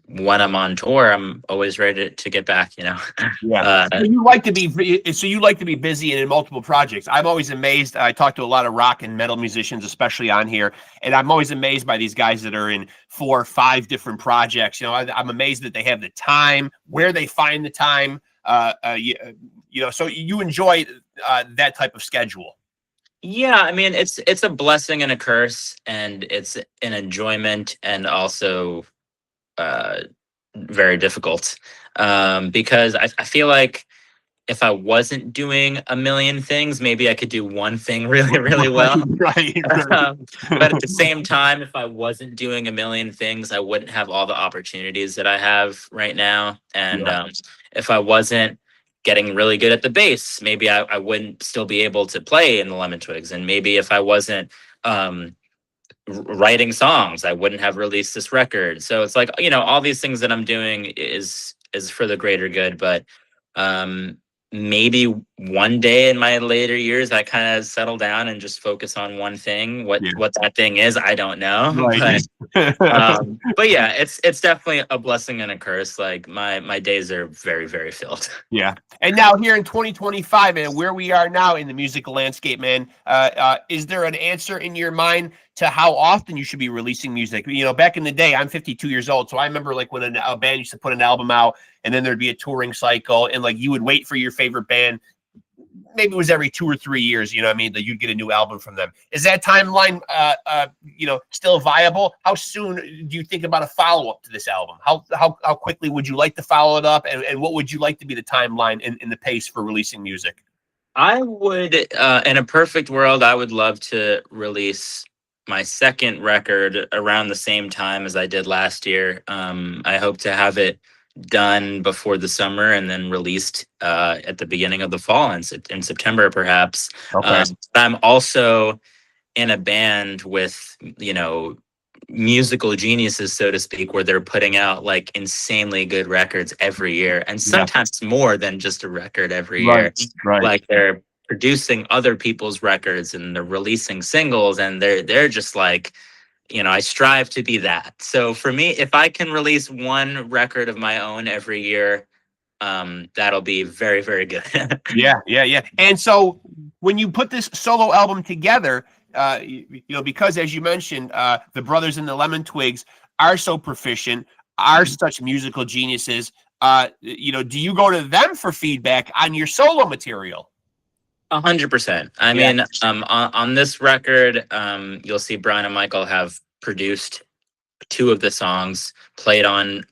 when I'm on tour, I'm always ready to get back, Yeah. So you like to be busy and in multiple projects. I'm always amazed. I talk to a lot of rock and metal musicians, especially on here, and I'm always amazed by these guys that are in 4 or 5 different projects. I'm amazed that they have the time, where they find the time. So you enjoy that type of schedule. Yeah, I mean, it's a blessing and a curse, and it's an enjoyment and also very difficult, because I feel like if I wasn't doing a million things, maybe I could do one thing really, really well. Right. But at the same time, if I wasn't doing a million things, I wouldn't have all the opportunities that I have right now. And if I wasn't getting really good at the bass, maybe I wouldn't still be able to play in the Lemon Twigs. And maybe if I wasn't writing songs, I wouldn't have released this record. So it's like, all these things that I'm doing is for the greater good. But maybe one day in my later years, I kind of settle down and just focus on one thing. What that thing is, I don't know. Right. But yeah, it's definitely a blessing and a curse. Like my days are very, very filled. Yeah. And now here in 2025, man, where we are now in the musical landscape, man, is there an answer in your mind to how often you should be releasing music? Back in the day, I'm 52 years old, so I remember like when a band used to put an album out, and then there'd be a touring cycle, and like you would wait for your favorite band. Maybe it was every 2 or 3 years, that you'd get a new album from them. Is that timeline, still viable? How soon do you think about a follow-up to this album? How quickly would you like to follow it up? And what would you like to be the timeline and the pace for releasing music? I would, in a perfect world, I would love to release my second record around the same time as I did last year. I hope to have it done before the summer and then released at the beginning of the fall in September, perhaps. Okay. I'm also in a band with, musical geniuses, so to speak, where they're putting out like insanely good records every year, and sometimes more than just a record every year. Right. Like they're producing other people's records and they're releasing singles, and they're just like, I strive to be that. So for me, if I can release one record of my own every year, that'll be very, very good. Yeah. And so when you put this solo album together, because as you mentioned, the brothers in the Lemon Twigs are so proficient, are such musical geniuses. Do you go to them for feedback on your solo material? 100%. I mean, on this record, you'll see Brian and Michael have produced 2 of the songs, played on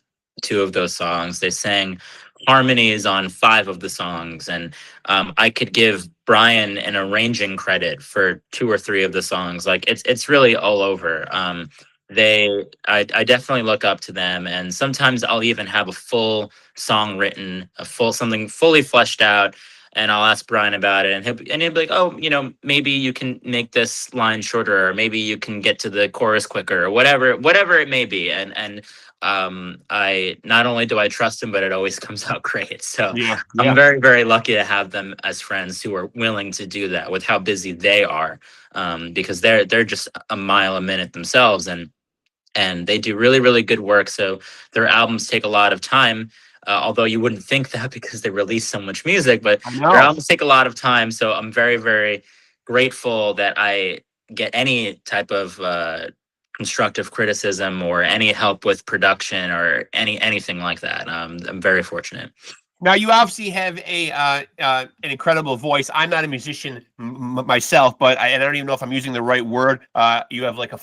2 of those songs. They sang harmonies on 5 of the songs, and I could give Brian an arranging credit for 2 or 3 of the songs. Like it's really all over. I definitely look up to them, and sometimes I'll even have a full song written, a full something fully fleshed out, and I'll ask Brian about it, and he'll be like, "Oh, maybe you can make this line shorter, or maybe you can get to the chorus quicker, or whatever it may be." And I not only do I trust him, but it always comes out great. So Yeah, I'm yeah. very, very lucky to have them as friends who are willing to do that with how busy they are, because they're just a mile a minute themselves, and they do really, really good work. So their albums take a lot of time, although you wouldn't think that because they release so much music, but I their know. albums take a lot of time. So I'm very, very grateful that I get any type of constructive criticism or any help with production or anything like that. I'm very fortunate. Now you obviously have an incredible voice. I'm not a musician myself, but I don't even know if I'm using the right word. You have like a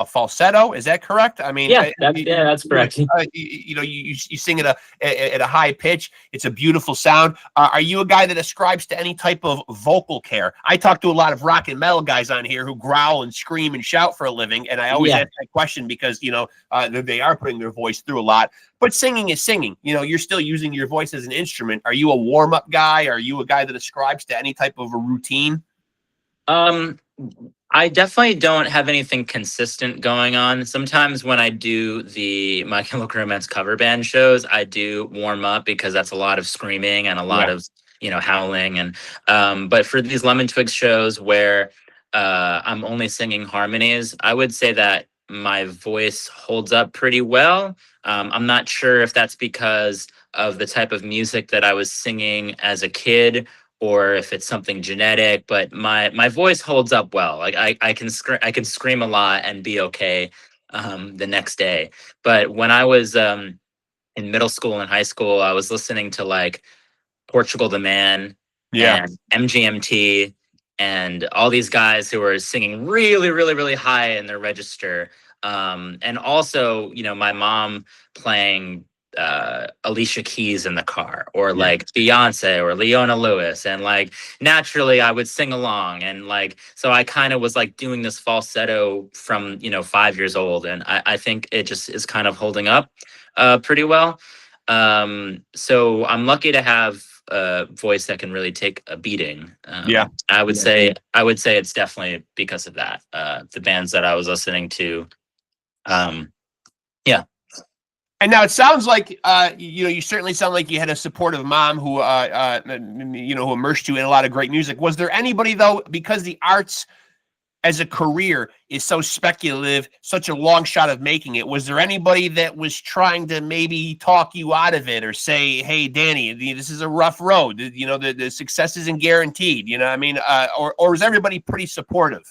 falsetto. Is that correct? I mean, Yeah, that's correct. You sing at a high pitch. It's a beautiful sound. Are you a guy that ascribes to any type of vocal care? I talk to a lot of rock and metal guys on here who growl and scream and shout for a living, and I always ask that question because they are putting their voice through a lot. But singing is singing. You're still using your voice as an instrument. Are you a warm-up guy? Are you a guy that ascribes to any type of a routine? I definitely don't have anything consistent going on. Sometimes when I do the My Chemical Romance cover band shows, I do warm up because that's a lot of screaming and a lot of howling. And but for these Lemon Twigs shows where I'm only singing harmonies, I would say that my voice holds up pretty well. I'm not sure if that's because of the type of music that I was singing as a kid, or if it's something genetic, but my voice holds up well. Like I can scream a lot and be okay the next day. But when I was in middle school and high school, I was listening to like Portugal the Man and MGMT and all these guys who were singing really, really, really high in their register. And also, my mom playing Alicia Keys in the car, or like Beyonce or Leona Lewis, and like naturally I would sing along, and like so I kind of was like doing this falsetto from 5 years old, and I think it just is kind of holding up pretty well. So I'm lucky to have a voice that can really take a beating. I would say it's definitely because of that. The bands that I was listening to. And now it sounds like you certainly sound like you had a supportive mom who who immersed you in a lot of great music. Was there anybody though, because the arts as a career is so speculative, such a long shot of making it, was there anybody that was trying to maybe talk you out of it or say, "Hey, Danny, this is a rough road. The success isn't guaranteed." I mean, or was everybody pretty supportive?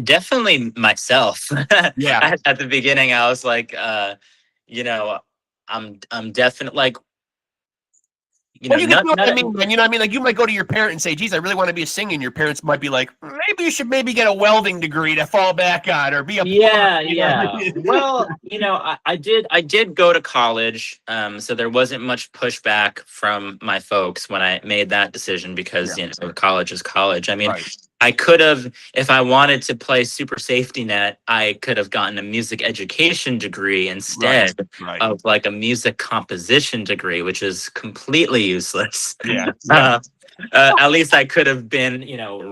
Definitely myself. Yeah. At the beginning, I was like, I'm definitely like, Well, you can do what I mean, man. I mean, like you might go to your parent and say, "Geez, I really want to be a singer." And your parents might be like, "Maybe you should get a welding degree to fall back on, or be a plumber." Well, I did go to college, so there wasn't much pushback from my folks when I made that decision because college is college. I mean. Right. I could have, if I wanted to play super safety net, I could have gotten a music education degree instead of like a music composition degree, which is completely useless. At least I could have been,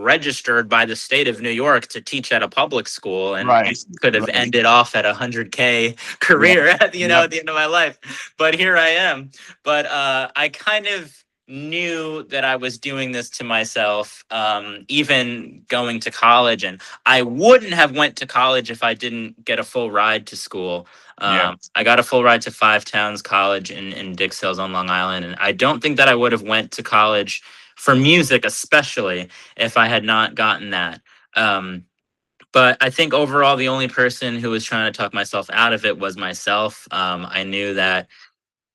registered by the state of New York to teach at a public school, and could have ended off at $100K career at the end of my life. But here I am. But I kind of knew that I was doing this to myself, even going to college, and I wouldn't have went to college if I didn't get a full ride to school. I got a full ride to Five Towns College in Dix Hills on Long Island, and I don't think that I would have went to college for music, especially if I had not gotten that. But I think overall, the only person who was trying to talk myself out of it was myself. I knew that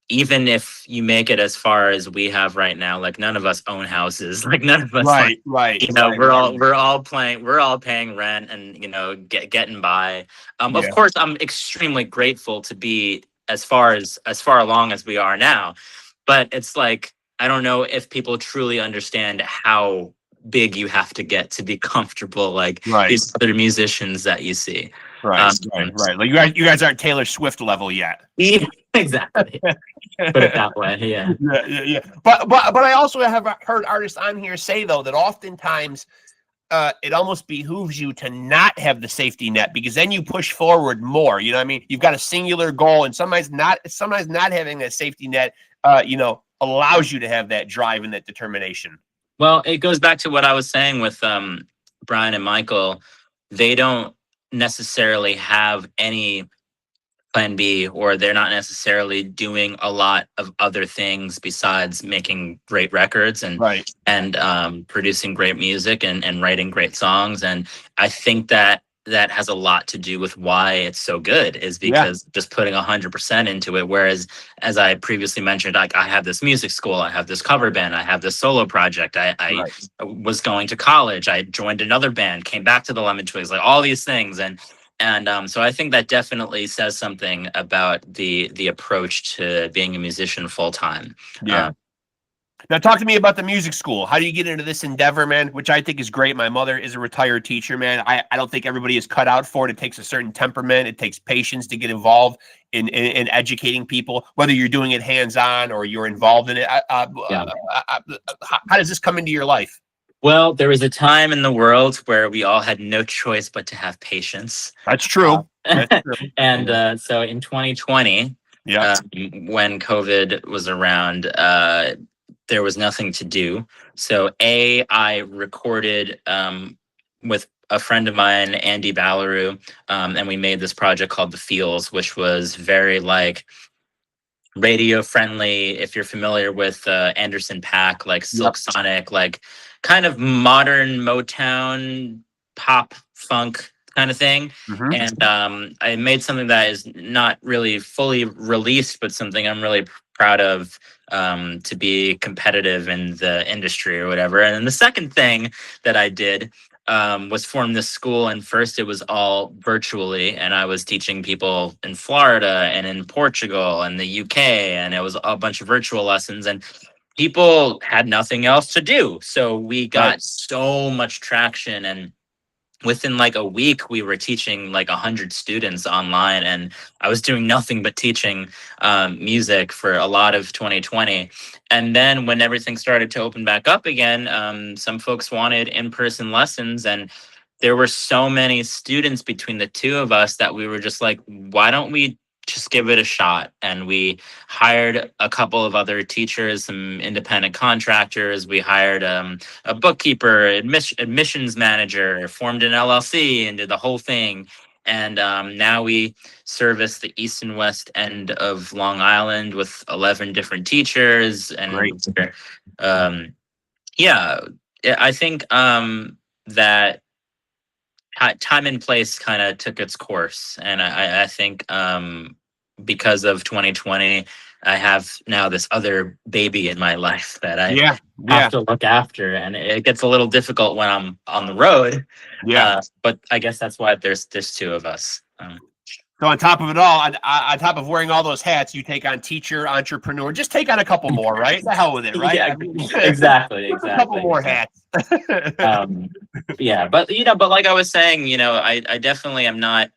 even if you make it as far as we have right now, like none of us own houses, like none of us, we're all paying rent and getting by. Of course, I'm extremely grateful to be as far along as we are now. But it's like, I don't know if people truly understand how big you have to get to be comfortable, like Right. these other musicians that you see. Right. Like you guys aren't Taylor Swift level yet. Yeah, exactly. Put it that way. Yeah. Yeah. But I also have heard artists on here say though that oftentimes it almost behooves you to not have the safety net, because then you push forward more. You know what I mean? You've got a singular goal, and sometimes not having that safety net, allows you to have that drive and that determination. Well, it goes back to what I was saying with Brian and Michael. They don't necessarily have any plan B, or they're not necessarily doing a lot of other things besides making great records and producing great music and writing great songs. And I think that has a lot to do with why it's so good, is because just putting 100% into it. Whereas, as I previously mentioned, like, I have this music school, I have this cover band, I have this solo project. I was going to college, I joined another band, came back to the Lemon Twigs, like all these things. And so I think that definitely says something about the approach to being a musician full time. Yeah. Now talk to me about the music school. How do you get into this endeavor, man? Which I think is great. My mother is a retired teacher, man. I don't think everybody is cut out for it. It takes a certain temperament. It takes patience to get involved in educating people, whether you're doing it hands-on or you're involved in it. How does this come into your life? Well, there was a time in the world where we all had no choice but to have patience. That's true. And so in 2020, when COVID was around, there was nothing to do. So I recorded with a friend of mine, Andy Ballaroo, and we made this project called The Feels, which was very like radio friendly. If you're familiar with Anderson .Paak, like Silk Sonic, like kind of modern Motown pop funk kind of thing. And I made something that is not really fully released, but something I'm really proud of, to be competitive in the industry or whatever. And then the second thing that I did was form this school. And first it was all virtually, and I was teaching people in Florida and in Portugal and the UK, and it was a bunch of virtual lessons, and people had nothing else to do. So we got so much traction, and within like a week we were teaching like 100 students online, and I was doing nothing but teaching music for a lot of 2020. And then when everything started to open back up again, some folks wanted in-person lessons, and there were so many students between the two of us that we were just like, why don't we just give it a shot? And we hired a couple of other teachers, some independent contractors. We hired a bookkeeper, admissions manager, formed an LLC, and did the whole thing. And now we service the east and west end of Long Island with 11 different teachers. And I think that time and place kind of took its course. And I think because of 2020, I have now this other baby in my life that I have to look after. And it gets a little difficult when I'm on the road. But I guess that's why there's two of us. So on top of it all, on top of wearing all those hats, you take on teacher, entrepreneur. Just take on a couple more, right? The hell with it, right? Yeah, exactly. A couple more hats. But like I was saying, I definitely am not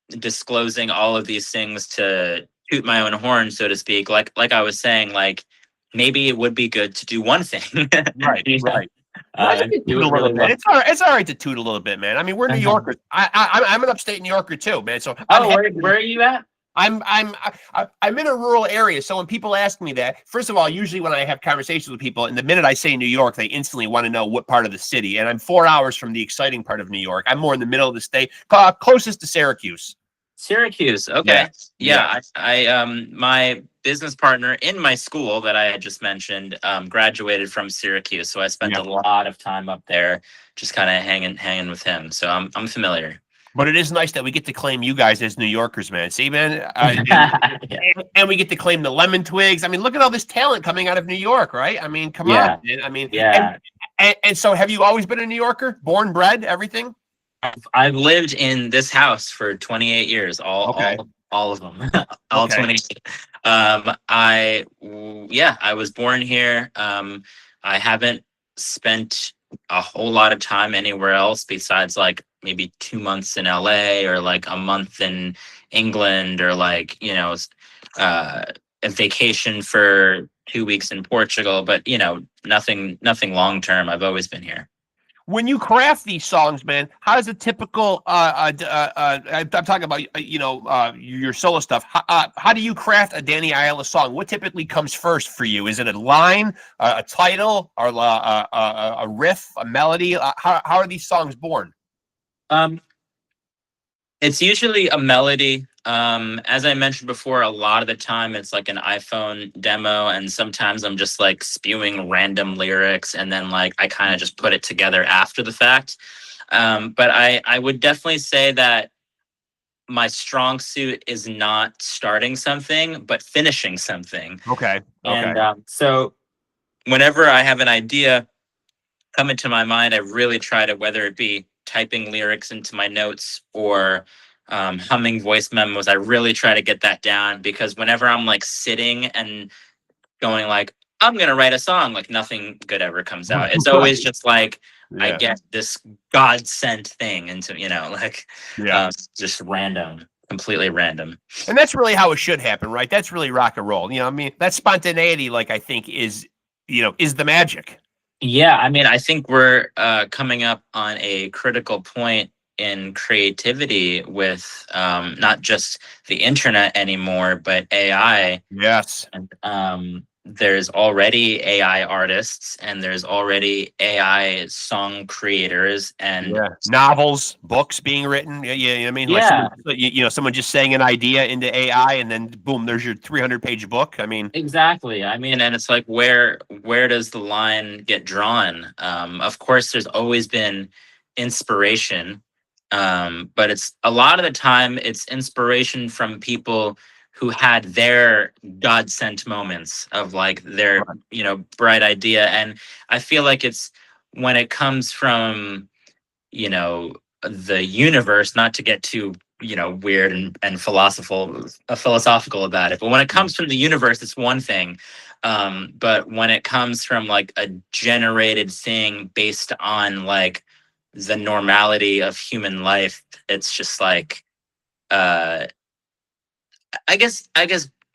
disclosing all of these things to toot my own horn, so to speak. Like I was saying, like maybe it would be good to do one thing. Right. It's all right to toot a little bit, man. I mean, we're New Yorkers. I'm an upstate New Yorker too, man. So where are you at? I'm in a rural area. So when people ask me that, first of all, usually when I have conversations with people, and the minute I say New York, they instantly want to know what part of the city. And I'm 4 hours from the exciting part of New York. I'm more in the middle of the state, closest to Syracuse. Syracuse. Okay. I my business partner in my school that I had just mentioned graduated from Syracuse, so I spent a lot of time up there, just kind of hanging with him. So I'm familiar. But it is nice that we get to claim you guys as New Yorkers, man. See, man, and we get to claim the Lemon Twigs. I mean, look at all this talent coming out of New York, right? I mean, come on, man. I mean, and so, have you always been a New Yorker, born, bred, everything? I've lived in this house for 28 years, all all of them, all Okay. 28. I was born here. I haven't spent a whole lot of time anywhere else besides like maybe 2 months in LA or like a month in England or like, a vacation for 2 weeks in Portugal, but nothing long term. I've always been here. When you craft these songs, man, how does a typical I'm talking about your solo stuff. How do you craft a Danny Ayala song? What typically comes first for you? Is it a line, a title, or a riff, a melody? How are these songs born? It's usually a melody. As I mentioned before, a lot of the time it's like an iPhone demo, and sometimes I'm just like spewing random lyrics, and then like I kind of just put it together after the fact. But I would definitely say that my strong suit is not starting something, but finishing something. Okay. And so whenever I have an idea come into my mind, I really try to, whether it be typing lyrics into my notes or humming voice memos, I really try to get that down, because whenever I'm like sitting and going like, I'm going to write a song, like nothing good ever comes out. It's always just like, I get this God sent thing into, just random, completely random. And that's really how it should happen, right? That's really rock and roll. I mean, that spontaneity, like I think is the magic. Yeah, I mean, I think we're coming up on a critical point in creativity with not just the internet anymore, but AI. Yes. And there's already AI artists, and there's already AI song creators, and novels, books being written. Yeah, I mean, like someone just saying an idea into AI, and then boom, there's your 300-page book. I mean, exactly. I mean, and it's like, where does the line get drawn? Of course, there's always been inspiration, but it's a lot of the time it's inspiration from people who had their God sent moments of like their, bright idea. And I feel like it's when it comes from, the universe, not to get too, weird and philosophical about it. But when it comes from the universe, it's one thing. But when it comes from like a generated thing based on like the normality of human life, it's just like, I guess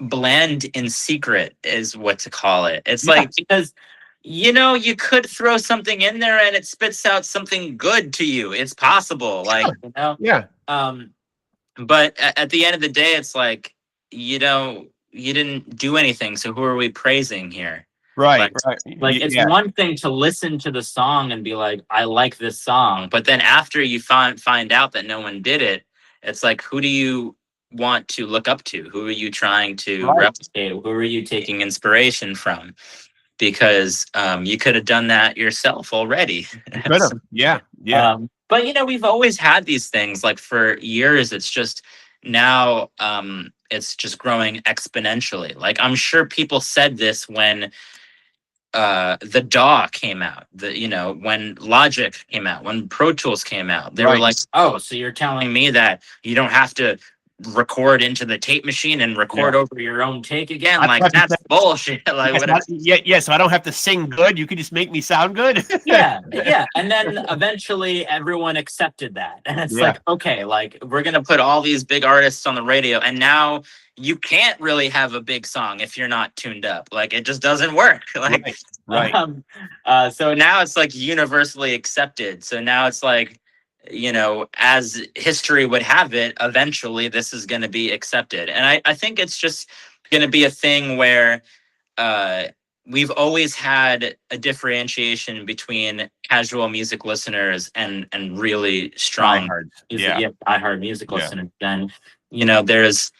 bland in secret is what to call it. It's like, because you could throw something in there and it spits out something good to you. It's possible, like but at the end of the day, it's like, you didn't do anything, so who are we praising here? Right. Like it's one thing to listen to the song and be like, I like this song, but then after you find out that no one did it, it's like, who do you want to look up to? Who are you trying to replicate? Who are you taking inspiration from? Because you could have done that yourself already. Yeah. But we've always had these things, like for years. It's just now it's just growing exponentially. Like, I'm sure people said this when the DAW came out, when Logic came out, when Pro Tools came out. They were like, oh, so you're telling me that you don't have to record into the tape machine and record over your own take again? Like, that's bullshit. Like, so I don't have to sing good. You can just make me sound good. yeah. And then eventually everyone accepted that, and it's like, okay, like, we're gonna put all these big artists on the radio, and now you can't really have a big song if you're not tuned up. Like, it just doesn't work. Like, so now it's like universally accepted. So now it's like, as history would have it, eventually this is going to be accepted. And I think it's just going to be a thing where we've always had a differentiation between casual music listeners and really strong diehard music listeners. And there's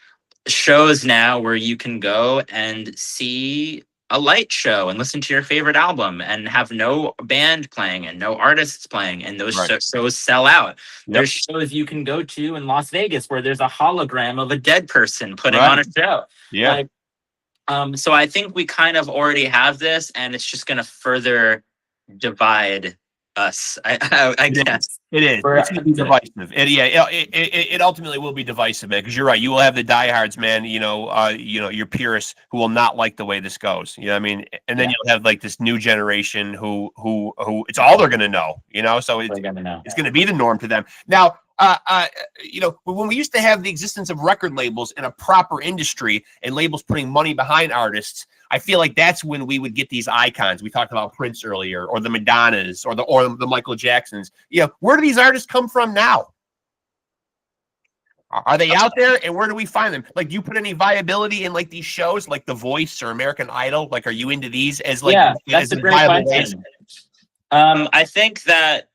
shows now where you can go and see a light show and listen to your favorite album and have no band playing and no artists playing, and those shows sell out. There's shows you can go to in Las Vegas where there's a hologram of a dead person putting on a show. So I think we kind of already have this, and it's just going to further divide us. I It guess. is. It is. It's going to be divisive. It ultimately will be divisive, man. Because you're right. You will have the diehards, man. Your purists who will not like the way this goes. You know what I mean? And then you'll have like this new generation who it's all they're going to know. So it's going to be the norm to them. Now, when we used to have the existence of record labels in a proper industry and labels putting money behind artists, I feel like that's when we would get these icons. We talked about Prince earlier, or the Madonnas, or the Michael Jacksons. Where do these artists come from now? Are they out there, and where do we find them? Like, do you put any viability in like these shows, like The Voice or American Idol? Like, are you into these as like that's a great question. I think that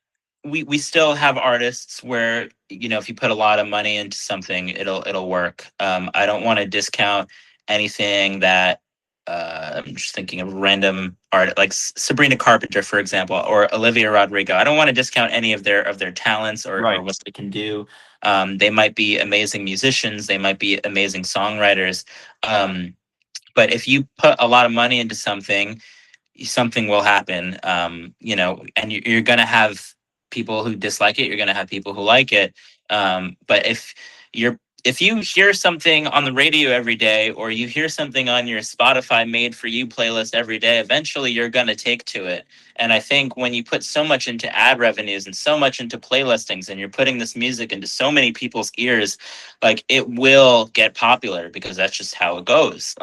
we still have artists where if you put a lot of money into something, it'll work. I don't want to discount anything that. I'm just thinking of random art like Sabrina Carpenter, for example, or Olivia Rodrigo. I don't want to discount any of their talents or what they can do. They might be amazing musicians. They might be amazing songwriters. But if you put a lot of money into something will happen. And you're going to have people who dislike it. You're going to have people who like it. But if you hear something on the radio every day, or you hear something on your Spotify made for you playlist every day, eventually you're going to take to it. And I think when you put so much into ad revenues and so much into playlistings, and you're putting this music into so many people's ears, like, it will get popular, because that's just how it goes.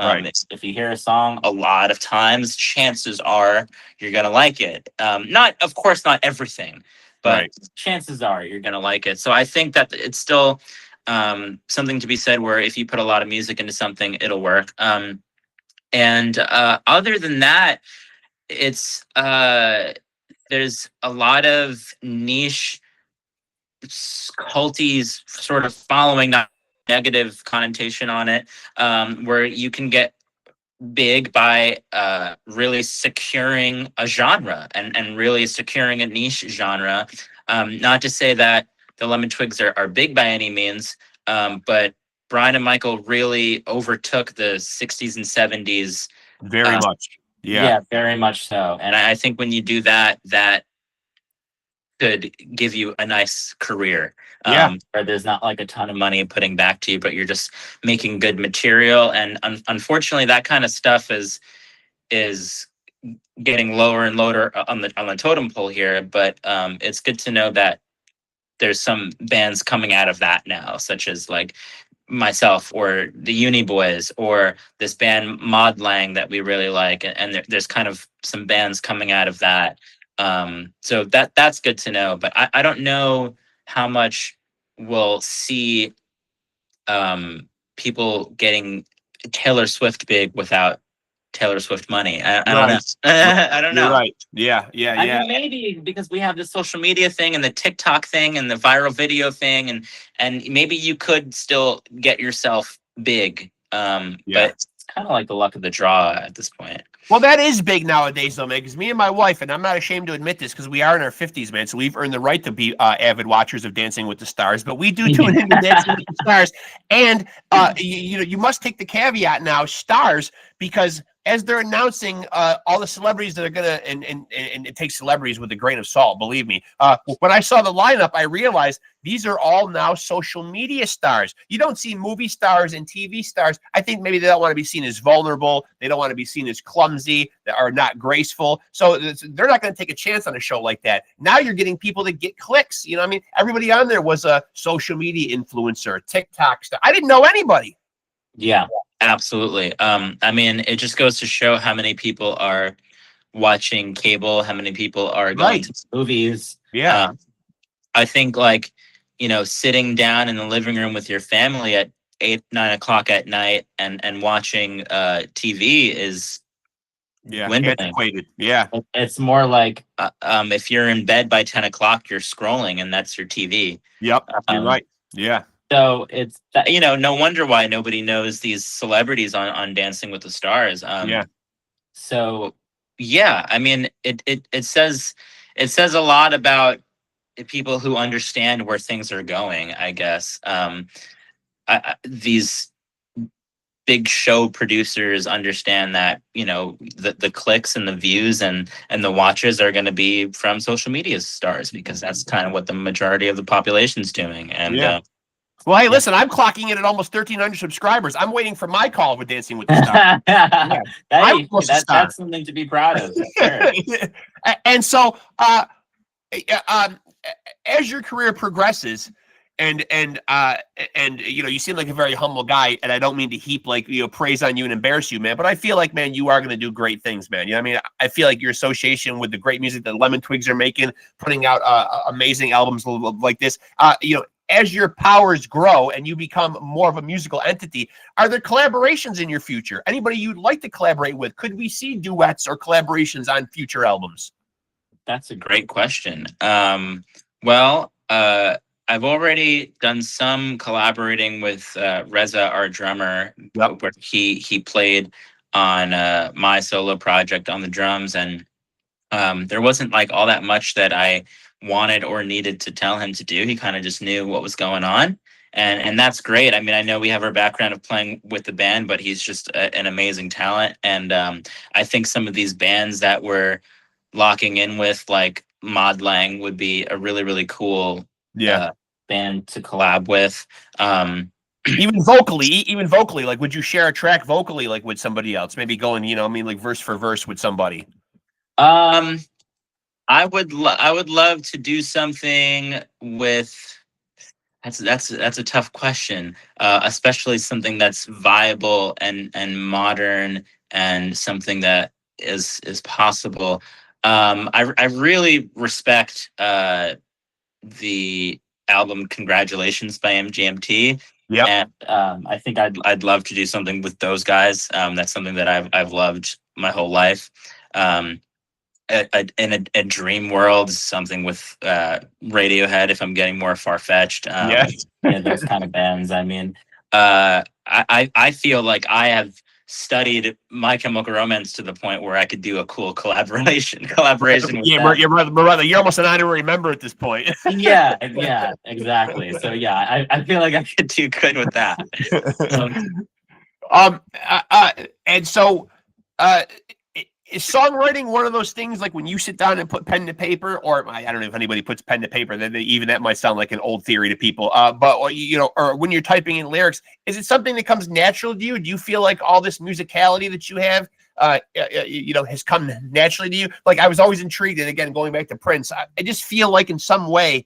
If you hear a song a lot of times, chances are you're going to like it. Of course, not everything, but chances are you're going to like it. So I think that it's still something to be said where if you put a lot of music into something, it'll work. And other than that, it's there's a lot of niche culties sort of following, not negative connotation on it, where you can get big by really securing a genre and really securing a niche genre. Not to say that the Lemon Twigs are big by any means, but Brian and Michael really overtook the 60s and 70s. Very much. Yeah, very much so. And I think when you do that, that could give you a nice career. Where there's not like a ton of money putting back to you, but you're just making good material. And unfortunately, that kind of stuff is getting lower and lower on the totem pole here. But it's good to know that there's some bands coming out of that now, such as like myself or the Uni Boys or this band Mod Lang that we really like, and there's kind of some bands coming out of that. So that's good to know. But I don't know how much we'll see people getting Taylor Swift big without Taylor Swift money. I don't know. I don't know. You're right. Yeah. I mean, maybe because we have the social media thing and the TikTok thing and the viral video thing, and maybe you could still get yourself big. But it's kind of like the luck of the draw at this point. Well, that is big nowadays, though, man, because me and my wife, and I'm not ashamed to admit this, because we are in our 50s, man, so we've earned the right to be avid watchers of Dancing with the Stars, but we do tune into Dancing with the Stars. And, you must take the caveat now, stars, because as they're announcing all the celebrities that are going to, and it takes celebrities with a grain of salt, believe me. When I saw the lineup, I realized these are all now social media stars. You don't see movie stars and TV stars. I think maybe they don't want to be seen as vulnerable. They don't want to be seen as clumsy or not graceful. So they're not going to take a chance on a show like that. Now you're getting people that get clicks. You know what I mean? Everybody on there was a social media influencer, TikTok star. I didn't know anybody. Yeah, absolutely. I mean, it just goes to show how many people are watching cable, how many people are going to movies. Yeah. I think like, sitting down in the living room with your family at 8, 9 o'clock at night and watching TV is dwindling. Antiquated. Yeah. It's more like if you're in bed by 10 o'clock, you're scrolling and that's your TV. Yep. You're right. Yeah. So it's, no wonder why nobody knows these celebrities on Dancing with the Stars. So, yeah, I mean, it says a lot about people who understand where things are going, I guess. These big show producers understand that, you know, the clicks and the views and the watches are going to be from social media stars, because that's kind of what the majority of the population's doing. And Yeah. Well, hey, listen, I'm clocking in at almost 1,300 subscribers. I'm waiting for my call with Dancing with the Stars. Yeah. Hey, that's something to be proud of. Sure. And so, as your career progresses, and you know, you seem like a very humble guy, and I don't mean to heap like, you know, praise on you and embarrass you, man, but I feel like, man, you are going to do great things, man. You know what I mean? I feel like your association with the great music that Lemon Twigs are making, putting out amazing albums like this, you know, as your powers grow and you become more of a musical entity, are there collaborations in your future? Anybody you'd like to collaborate with? Could we see duets or collaborations on future albums? That's a great question. Well, I've already done some collaborating with Reza, our drummer, Yep. where he played on my solo project on the drums, and there wasn't like all that much that I wanted or needed to tell him to do. He kind of just knew what was going on, and that's great. I mean, I know we have our background of playing with the band, but he's just an amazing talent, and I think some of these bands that we're locking in with, like Mod Lang, would be a really, really cool band to collab with. Even vocally, like, would you share a track vocally, like with somebody else, maybe going, you know, I mean, like verse for verse with somebody? I would love to do something with. That's a tough question, especially something that's viable and modern, and something that is possible. I really respect the album Congratulations by MGMT. Yeah. And I think I'd love to do something with those guys. That's something that I've loved my whole life. In a dream world, something with Radiohead, if I'm getting more far-fetched. Yeah, those kind of bands. I mean, I feel like I have studied My Chemical Romance to the point where I could do a cool collaboration with yeah, brother, you're almost an honorary member at this point. yeah, exactly. So yeah, I feel like I could do good with that. And so is songwriting one of those things, like when you sit down and put pen to paper, or I don't know if anybody puts pen to paper, then even that might sound like an old theory to people, but you know, or when you're typing in lyrics, is it something that comes natural to you? Do you feel like all this musicality that you have you know, has come naturally to you? Like, I was always intrigued, and again, going back to Prince, I just feel like in some way,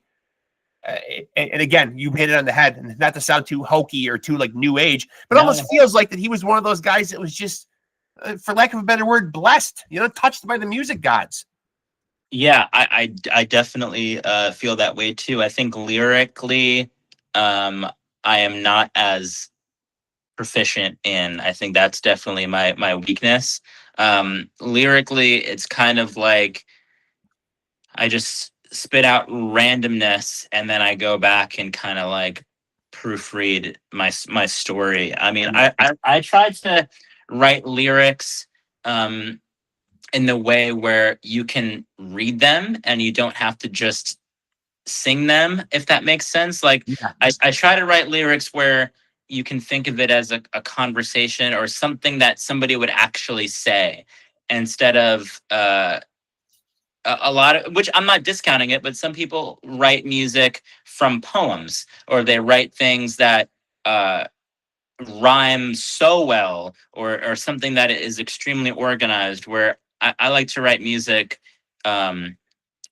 and again, you hit it on the head, and not to sound too hokey or too like new age, but almost feels like that he was one of those guys that was just, for lack of a better word, blessed, you know, touched by the music gods. Yeah, I definitely feel that way too. I think lyrically, I am not as proficient in. I think that's definitely my weakness. Lyrically, it's kind of like I just spit out randomness, and then I go back and kind of like proofread my story. I mean, I tried to write lyrics in the way where you can read them and you don't have to just sing them, if that makes sense. Like, I try to write lyrics where you can think of it as a conversation or something that somebody would actually say, instead of a lot of, which I'm not discounting it, but some people write music from poems, or they write things that rhyme so well, or something that is extremely organized, where I like to write music or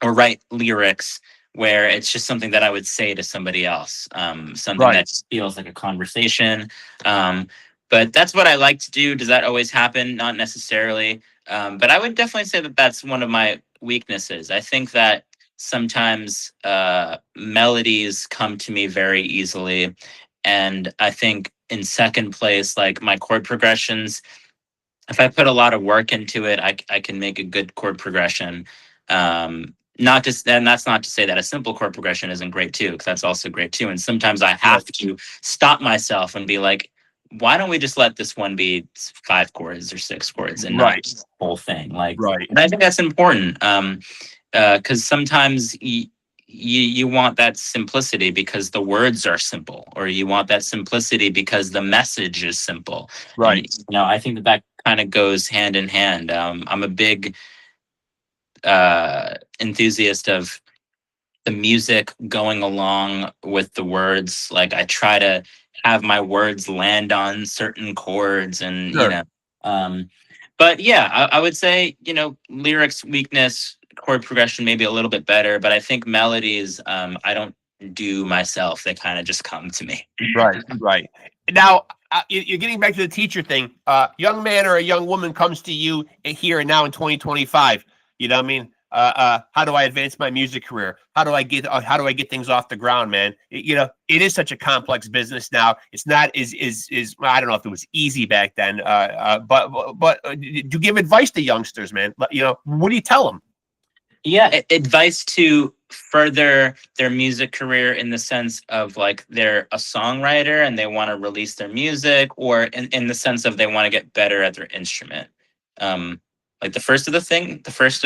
write lyrics where it's just something that I would say to somebody else, something that just feels like a conversation. But that's what I like to do. Does that always happen? Not necessarily. But I would definitely say that that's one of my weaknesses. I think that sometimes melodies come to me very easily. And I think in second place, like my chord progressions, if I put a lot of work into it, I can make a good chord progression. And that's not to say that a simple chord progression isn't great too, because that's also great too. And sometimes I have to stop myself and be like, why don't we just let this one be 5 chords or 6 chords and not the whole thing? Like, and I think that's important, because sometimes you want that simplicity because the words are simple, or you want that simplicity because the message is simple. And Right. I think that kind of goes hand in hand. I'm a big enthusiast of the music going along with the words. Like, I try to have my words land on certain chords, and Sure. but yeah, I would say, lyrics weakness, chord progression maybe a little bit better, but I think melodies, I don't do myself. They kind of just come to me. Right. Right. Now, you're getting back to the teacher thing. Young man or a young woman comes to you here and now in 2025. You know what I mean? How do I advance my music career? How do I get things off the ground, man? It is such a complex business now. It's not is I don't know if it was easy back then. But do you give advice to youngsters, man? What do you tell them? Yeah, advice to further their music career in the sense of, like, they're a songwriter and they want to release their music, or in the sense of they want to get better at their instrument. Like the first of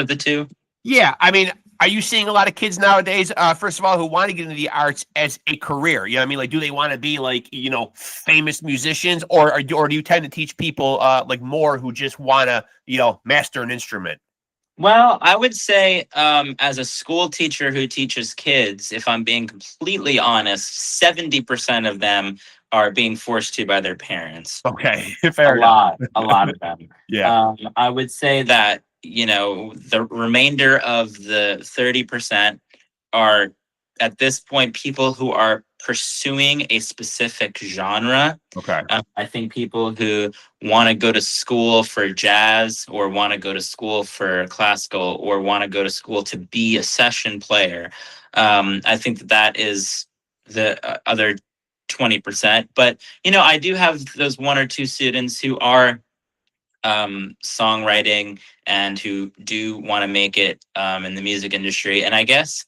the two. Yeah, I mean, are you seeing a lot of kids nowadays, first of all, who want to get into the arts as a career? You know what I mean? Like, do they want to be like, famous musicians, or do you tend to teach people like more who just want to, master an instrument? Well, I would say, as a school teacher who teaches kids, if I'm being completely honest, 70% of them are being forced to by their parents. Okay, fair enough. A lot of them. Yeah. I would say that, the remainder of the 30% are, at this point, people who are pursuing a specific genre. Okay. I think people who want to go to school for jazz, or want to go to school for classical, or want to go to school to be a session player. I think that is the other 20%. But, I do have those one or two students who are songwriting and who do want to make it in the music industry. And I guess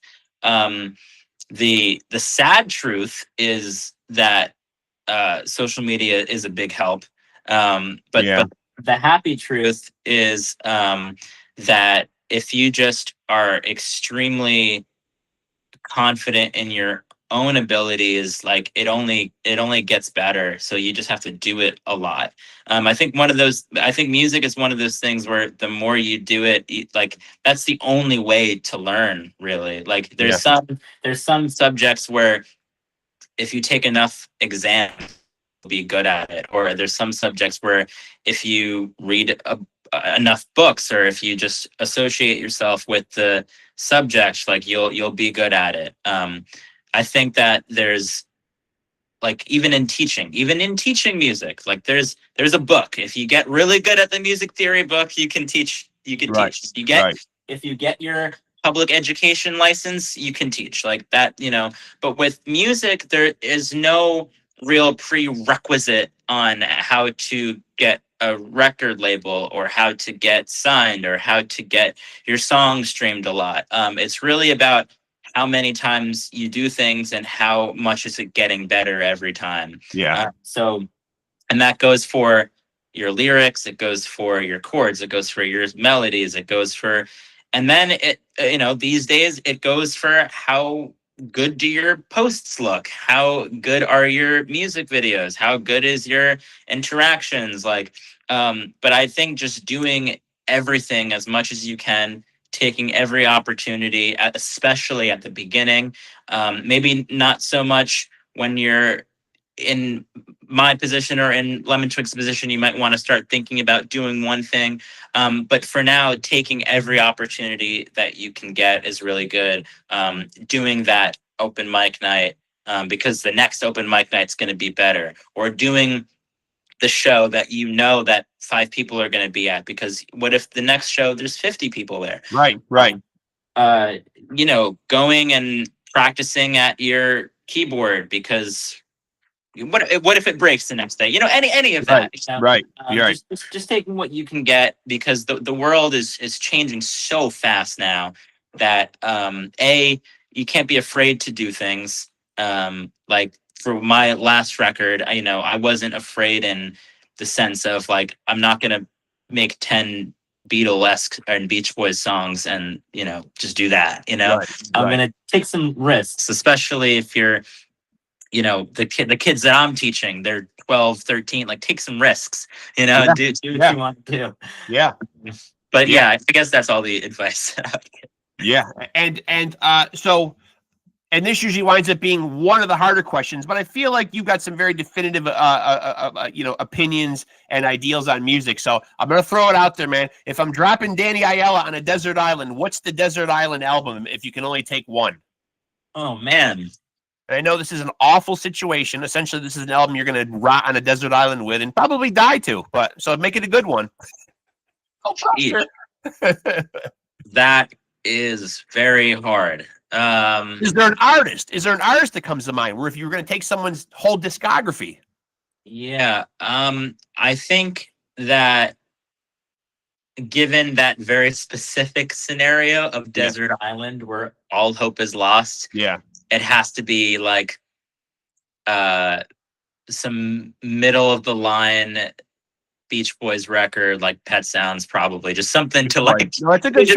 the sad truth is that social media is a big help. But the happy truth is that if you just are extremely confident in your own abilities, like, it only gets better. So you just have to do it a lot. I think music is one of those things where the more you do it, like, that's the only way to learn, really. Like, there's some subjects where if you take enough exams, you'll be good at it. Or there's some subjects where if you read enough books, or if you just associate yourself with the subject, like, you'll be good at it. I think that there's, like, even in teaching music, like, there's a book. If you get really good at the music theory book, you can teach. If you get your public education license, you can teach, like that. But with music, there is no real prerequisite on how to get a record label, or how to get signed, or how to get your song streamed a lot. It's really about how many times you do things and how much is it getting better every time. Yeah. And that goes for your lyrics, it goes for your chords, it goes for your melodies, it goes for, and then these days it goes for how good do your posts look? How good are your music videos? How good is your interactions? Like, but I think just doing everything as much as you can, taking every opportunity, especially at the beginning. Maybe not so much when you're in my position or in Lemon Twig's position. You might want to start thinking about doing one thing. But for now, taking every opportunity that you can get is really good. Doing that open mic night, because the next open mic night's going to be better. Or doing the show that that 5 people are going to be at, because what if the next show there's 50 people there? Right. Going and practicing at your keyboard, because what if it breaks the next day? Any of that. Right. Right. Just taking what you can get, because the world is changing so fast now that you can't be afraid to do things. Like, for my last record, I wasn't afraid in the sense of, like, I'm not gonna make 10 Beatlesque and Beach Boys songs and, just do that, Right, I'm right. going to take some risks, especially if you're, the kids that I'm teaching, they're 12, 13, like take some risks, Yeah, do what yeah, you want to do. yeah, But yeah, yeah, I guess that's all the advice. yeah. So and this usually winds up being one of the harder questions, but I feel like you've got some very definitive, opinions and ideals on music. So I'm going to throw it out there, man. If I'm dropping Danny Ayala on a desert island, what's the desert island album if you can only take one? Oh, man. And I know this is an awful situation. Essentially, this is an album you're going to rot on a desert island with and probably die to, but so make it a good one. Oh, that is very hard. Is there an artist? Is there an artist that comes to mind where if you were going to take someone's whole discography? Yeah. I think that given that very specific scenario of desert island where all hope is lost, it has to be like some middle of the line Beach Boys record, like Pet Sounds, probably just something to like. No, it's a good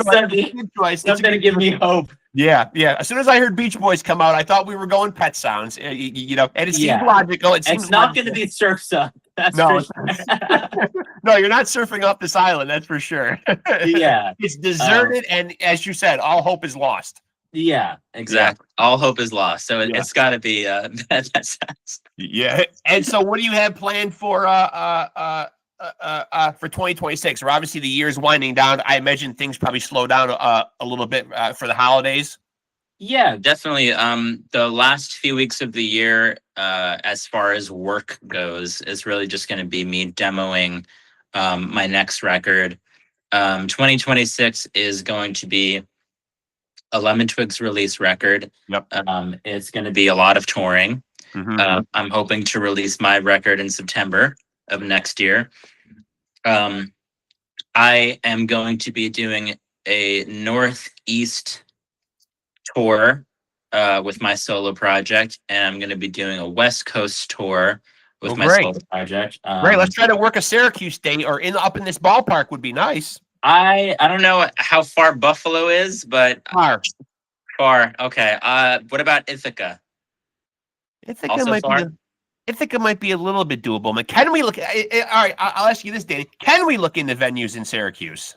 choice. Something to give me hope. Yeah. As soon as I heard Beach Boys come out, I thought we were going Pet Sounds. And it seemed logical. It's not going to be Surf's Up. That's no, for sure. No, you're not surfing off this island. That's for sure. Yeah, it's deserted, and as you said, all hope is lost. Yeah, exactly. Yeah. All hope is lost. So it's got to be Pet Sounds. Yeah. And so, what do you have planned for 2026? Or obviously the year's winding down. I imagine things probably slow down a little bit for the holidays. Yeah, definitely. The last few weeks of the year, as far as work goes, is really just going to be me demoing my next record. 2026 is going to be a Lemon Twigs release record. Yep. It's going to be a lot of touring. Mm-hmm. I'm hoping to release my record in September of next year. I am going to be doing a Northeast tour with my solo project, and I'm going to be doing a West Coast tour with my solo project. Great. Let's try to work a Syracuse date or up in this ballpark would be nice. I don't know how far Buffalo is, but far. Okay. What about Ithaca? Ithaca might be a little bit doable. But can we look? All right, I'll ask you this, Danny. Can we look into venues in Syracuse?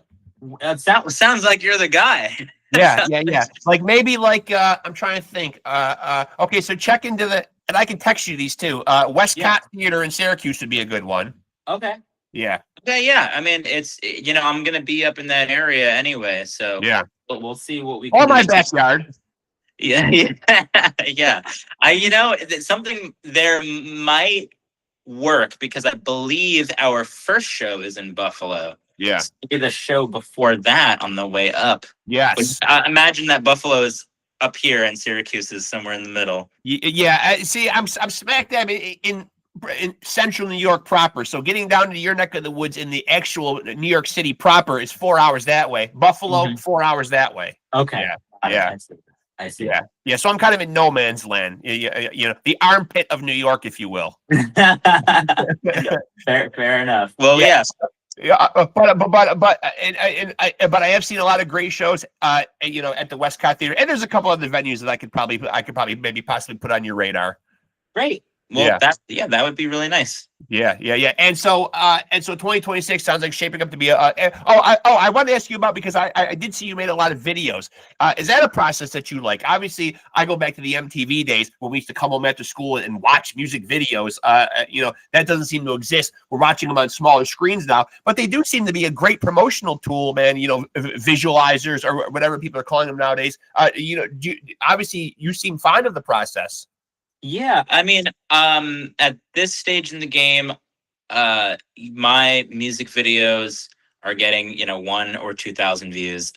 Sounds like you're the guy. Yeah. Like maybe I'm trying to think. Okay, so check into and I can text you these too. Westcott Theater in Syracuse would be a good one. Okay. Yeah. Okay. Yeah. I mean, it's I'm gonna be up in that area anyway, so but we'll see what we can do. Or my backyard. Yeah. Something there might work because I believe our first show is in Buffalo. Yeah. So maybe the show before that on the way up. Yes. I imagine that Buffalo is up here and Syracuse is somewhere in the middle. Yeah. See, I'm smack dab in central New York proper. So getting down to your neck of the woods in the actual New York City proper is 4 hours that way. Buffalo, 4 hours that way. Okay. Yeah. I see. Yeah. So I'm kind of in no man's land. The armpit of New York, if you will. Fair enough. Well, yes. Yeah, but I have seen a lot of great shows, at the Westcott Theater, and there's a couple other venues that I could probably maybe possibly put on your radar. Great. Well, that would be really nice. Yeah. And so 2026 sounds like shaping up to be I want to ask you about, because I did see you made a lot of videos. Is that a process that you like? Obviously, I go back to the MTV days when we used to come home after school and watch music videos. That doesn't seem to exist. We're watching them on smaller screens now, but they do seem to be a great promotional tool, man. Visualizers or whatever people are calling them nowadays. Obviously, you seem fond of the process. Yeah, I mean, at this stage in the game, my music videos are getting 1,000 or 2,000 views.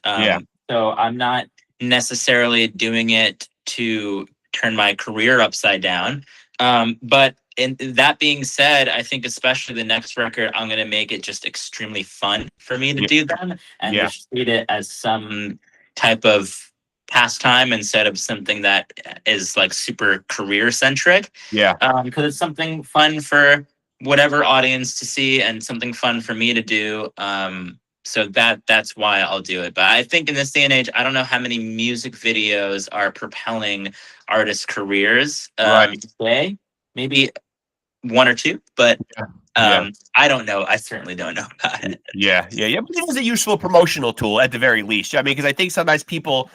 So I'm not necessarily doing it to turn my career upside down. But that being said, I think especially the next record, I'm going to make it just extremely fun for me to do them and just treat it as some type of pastime instead of something that is like super career centric. Because it's something fun for whatever audience to see and something fun for me to do. So that's why I'll do it. But I think in this day and age, I don't know how many music videos are propelling artists' careers Right. today. Maybe one or two, but Yeah. I don't know. I certainly don't know about it. Yeah. But it is a useful promotional tool at the very least. I mean, because I think sometimes people,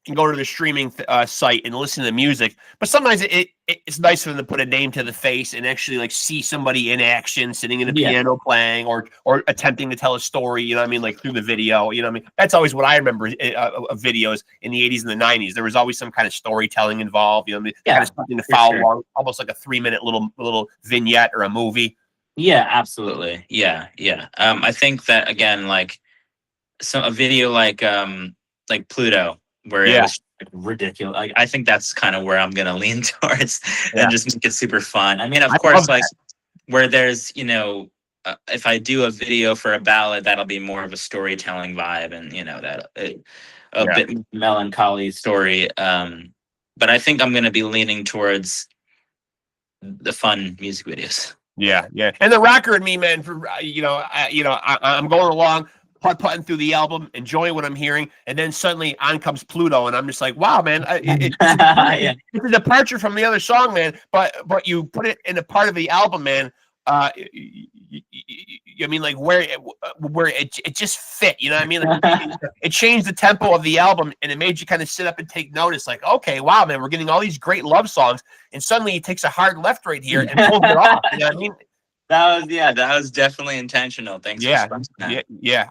can go to the streaming site and listen to music, but sometimes it's nice for them to put a name to the face and actually like see somebody in action, sitting in a piano playing or attempting to tell a story. You know what I mean? Like through the video. You know what I mean? That's always what I remember of videos in the 80s and the 90s. There was always some kind of storytelling involved. You know what I mean? Kind of something to follow along, almost like a 3-minute little vignette or a movie. Yeah, absolutely. Yeah. I think that again, like a video like Pluto, where it was ridiculous. Like I think that's kind of where I'm gonna lean towards, and just make it super fun. I mean, of course, like where there's if I do a video for a ballad, that'll be more of a storytelling vibe, and that a bit melancholy story. But I think I'm gonna be leaning towards the fun music videos. Yeah. And the rocker in me, man, for I'm going along, putting through the album, enjoying what I'm hearing, and then suddenly on comes Pluto, and I'm just like, wow, man, it's a departure from the other song, man. But you put it in a part of the album, man. I mean, like where it just fit, you know what I mean? Like, it changed the tempo of the album, and it made you kind of sit up and take notice. Like, okay, wow, man, we're getting all these great love songs, and suddenly he takks a hard left right here and pulls it off. You know what I mean? That was definitely intentional. Thanks. Yeah.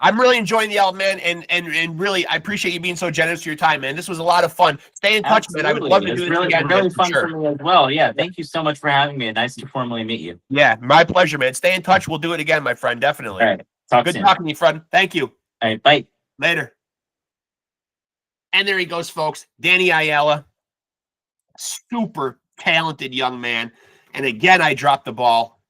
I'm really enjoying the album, man, and really I appreciate you being so generous with your time, man. This was a lot of fun. Stay in touch, man. I would love to do this again. Really fun for me as well. Yeah, thank you so much for having me. Nice to formally meet you. Yeah, my pleasure, man. Stay in touch. We'll do it again, my friend. Definitely. All right. Good talking to you, friend. Thank you. All right, bye. Later. And there he goes, folks. Danny Ayala, super talented young man. And again, I dropped the ball.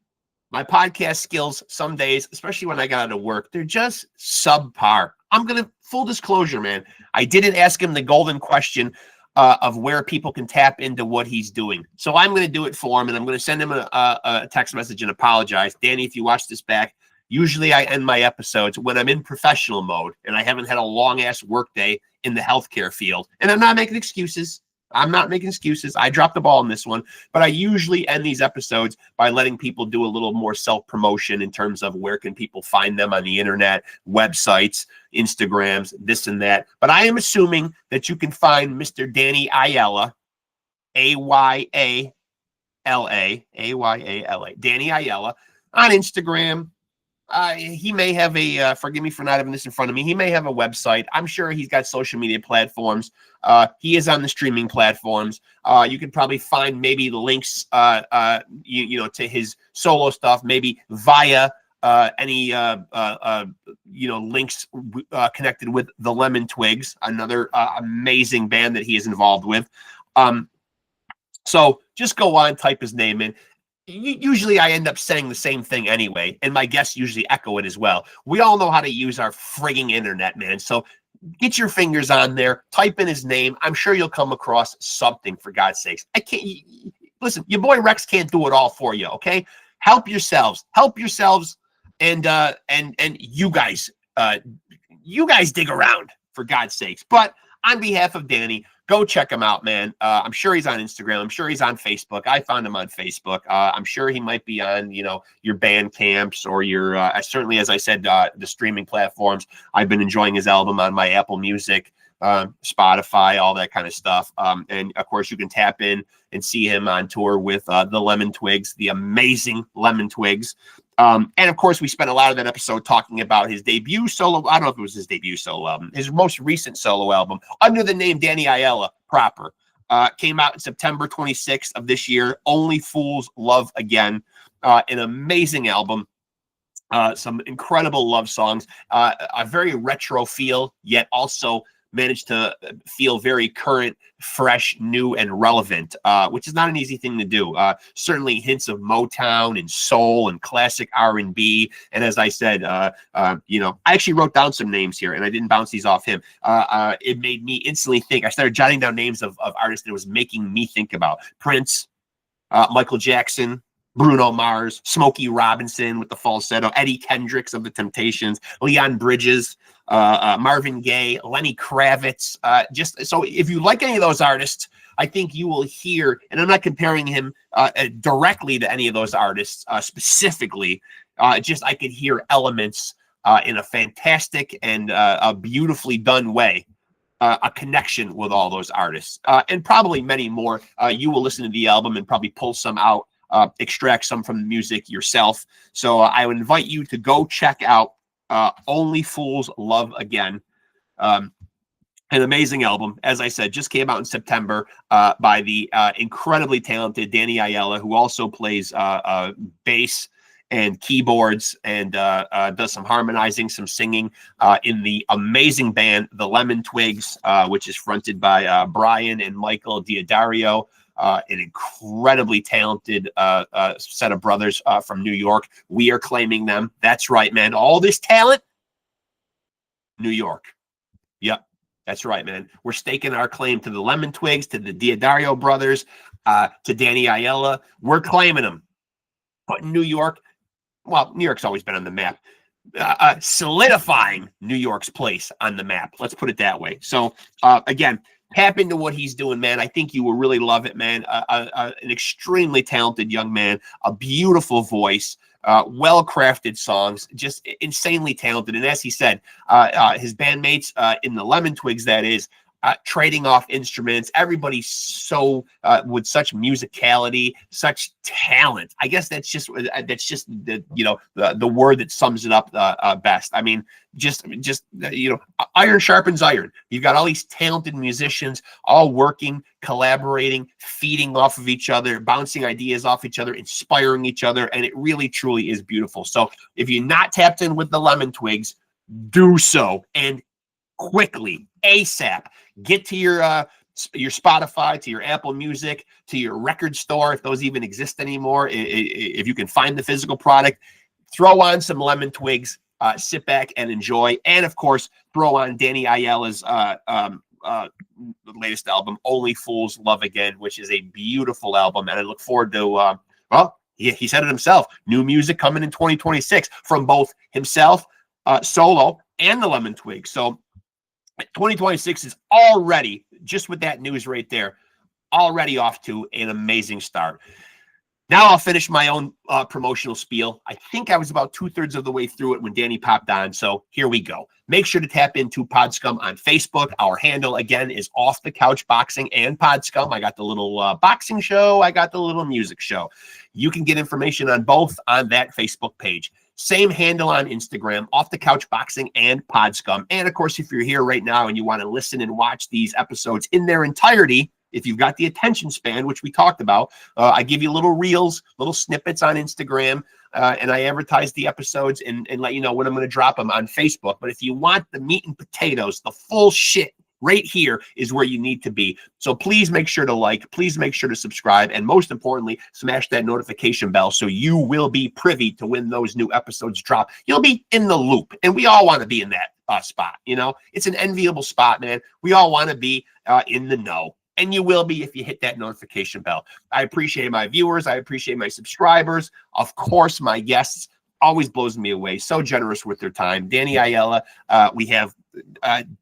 My podcast skills some days, especially when I got out of work, they're just subpar. I'm going to, full disclosure, man, I didn't ask him the golden question of where people can tap into what he's doing. So I'm going to do it for him, and I'm going to send him a text message and apologize. Danny, if you watch this back, usually I end my episodes when I'm in professional mode and I haven't had a long-ass workday in the healthcare field. And I'm not making excuses. I dropped the ball in this one, but I usually end these episodes by letting people do a little more self-promotion in terms of where can people find them on the internet, websites, Instagrams, this and that. But I am assuming that you can find Mr. Danny Ayala, Ayala, Danny Ayala, on Instagram. He may have a, forgive me for not having this in front of me, he may have a website. I'm sure he's got social media platforms. He is on the streaming platforms. You can probably find maybe the links, to his solo stuff, maybe via any links connected with the Lemon Twigs, another amazing band that he is involved with. So just go on, type his name in. Usually I end up saying the same thing anyway, and my guests usually echo it as well. We all know how to use our frigging internet, man. So get your fingers on there, type in his name. I'm sure you'll come across something, for God's sakes. I can't listen, your boy Rexx can't do it all for you, okay? Help yourselves, and you guys dig around, for God's sakes. But on behalf of Danny, go check him out, man. I'm sure he's on Instagram. I'm sure he's on Facebook. I found him on Facebook. I'm sure he might be on, your band camps or your, certainly, as I said, the streaming platforms. I've been enjoying his album on my Apple Music, Spotify, all that kind of stuff. And of course, you can tap in and see him on tour with the Lemon Twigs, the amazing Lemon Twigs. And of course, we spent a lot of that episode talking about his debut solo. I don't know if it was his debut solo album, his most recent solo album under the name Danny Ayala proper. Came out in September 26th of this year. Only Fools Love Again. An amazing album. Some incredible love songs. A very retro feel, yet also managed to feel very current, fresh, new, and relevant, which is not an easy thing to do. Certainly hints of Motown and soul and classic R&B. And as I said, I actually wrote down some names here, and I didn't bounce these off him. It made me instantly think. I started jotting down names of artists that it was making me think about. Prince, Michael Jackson, Bruno Mars, Smokey Robinson with the falsetto, Eddie Kendricks of the Temptations, Leon Bridges, Marvin Gaye, Lenny Kravitz. Just so if you like any of those artists, I think you will hear, and I'm not comparing him directly to any of those artists specifically, just I could hear elements in a fantastic and a beautifully done way. A connection with all those artists and probably many more. You will listen to the album and probably pull some out, extract some from the music yourself. So I would invite you to go check out Only Fools Love Again. An amazing album. As I said, just came out in September by the incredibly talented Danny Ayala, who also plays bass and keyboards and does some harmonizing, some singing in the amazing band, the Lemon Twigs, which is fronted by Brian and Michael Diodario, an incredibly talented set of brothers from New York. We are claiming them. That's right, man. All this talent, New York. Yep. That's right, man. We're staking our claim to the Lemon Twigs, to the Diodario brothers, to Danny Ayala. We're claiming them. But in New York, well, New York's always been on the map, solidifying New York's place on the map. Let's put it that way. So, again, tap into what he's doing, man. I think you will really love it, man. An extremely talented young man, a beautiful voice, well-crafted songs, just insanely talented. And as he said, his bandmates in the Lemon Twigs, that is, trading off instruments. Everybody's so with such musicality, such talent. I guess that's just the the word that sums it up best. I mean, just iron sharpens iron. You've got all these talented musicians all working, collaborating, feeding off of each other, bouncing ideas off each other, inspiring each other, and it really truly is beautiful. So if you're not tapped in with the Lemon Twigs, do so, and quickly, ASAP. Get to your Spotify, to your Apple Music, to your record store, if those even exist anymore. If you can find the physical product, throw on some Lemon Twigs, sit back and enjoy. And of course, throw on Danny Ayala's latest album, Only Fools Love Again, which is a beautiful album. And I look forward to, well, he said it himself, new music coming in 2026 from both himself, solo, and the Lemon Twigs. So 2026 is already, just with that news right there, already off to an amazing start. Now I'll finish my own promotional spiel. I think I was about 2/3 of the way through it when Danny popped on, so here we go. Make sure to tap into PodScum on Facebook. Our handle, again, is Off the Couch Boxing and PodScum. I got the little boxing show. I got the little music show. You can get information on both on that Facebook page. Same handle on Instagram, Off the Couch Boxing and PodScum. And of course, if you're here right now and you want to listen and watch these episodes in their entirety, if you've got the attention span, which we talked about, I give you little reels, little snippets on Instagram, and I advertise the episodes and let you know when I'm going to drop them on Facebook. But if you want the meat and potatoes, the full shit, right here is where you need to be. So please make sure to like, please make sure to subscribe, and most importantly, smash that notification bell so you will be privy to when those new episodes drop. You'll be in the loop, and we all want to be in that spot. You know, it's an enviable spot, man. We all want to be in the know, and you will be if you hit that notification bell. I appreciate my viewers. I appreciate my subscribers. Of course, my guests. Always blows me away. So generous with their time. Danny Ayala, we have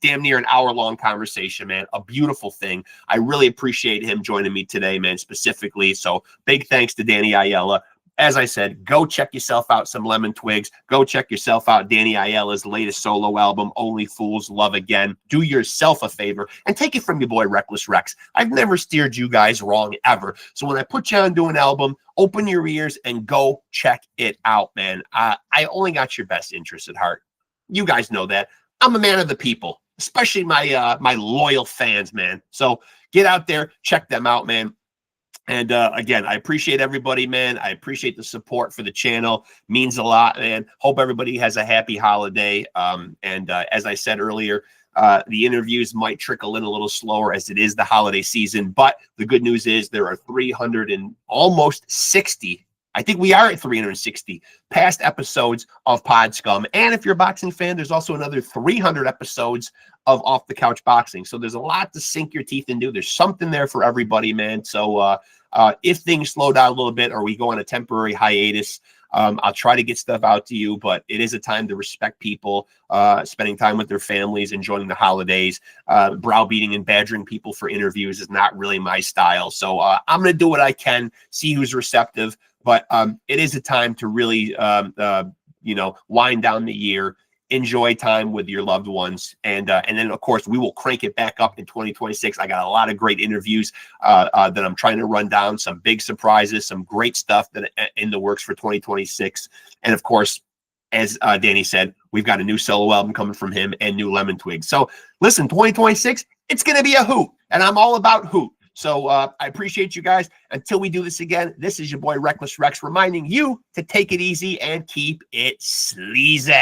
damn near an hour-long conversation, man. A beautiful thing. I really appreciate him joining me today, man, specifically. So big thanks to Danny Ayala. As I said, go check yourself out some Lemon Twigs. Go check yourself out Danny Ayala's latest solo album, Only Fools Love Again. Do yourself a favor and take it from your boy, Reckless Rexx. I've never steered you guys wrong, ever. So when I put you on to an album, open your ears and go check it out, man. I only got your best interest at heart. You guys know that. I'm a man of the people, especially my my loyal fans, man. So get out there, check them out, man. And again, I appreciate everybody, man. I appreciate the support for the channel. Means a lot, man. Hope everybody has a happy holiday. As I said earlier, the interviews might trickle in a little slower as it is the holiday season. But the good news is there are 300 and almost 60. I think we are at 360 past episodes of Pod Scum. And if you're a boxing fan, there's also another 300 episodes of Off the Couch Boxing. So there's a lot to sink your teeth into. There's something there for everybody, man. So if things slow down a little bit or we go on a temporary hiatus, I'll try to get stuff out to you, but it is a time to respect people, spending time with their families, enjoying the holidays. Browbeating and badgering people for interviews is not really my style. So I'm going to do what I can, see who's receptive, but it is a time to really, wind down the year, enjoy time with your loved ones. And then, of course, we will crank it back up in 2026. I got a lot of great interviews that I'm trying to run down, some big surprises, some great stuff that in the works for 2026. And, of course, as Danny said, we've got a new solo album coming from him and new Lemon Twigs. So, listen, 2026, it's going to be a hoot, and I'm all about hoot. So I appreciate you guys. Until we do this again, this is your boy Reckless Rex reminding you to take it easy and keep it sleazy.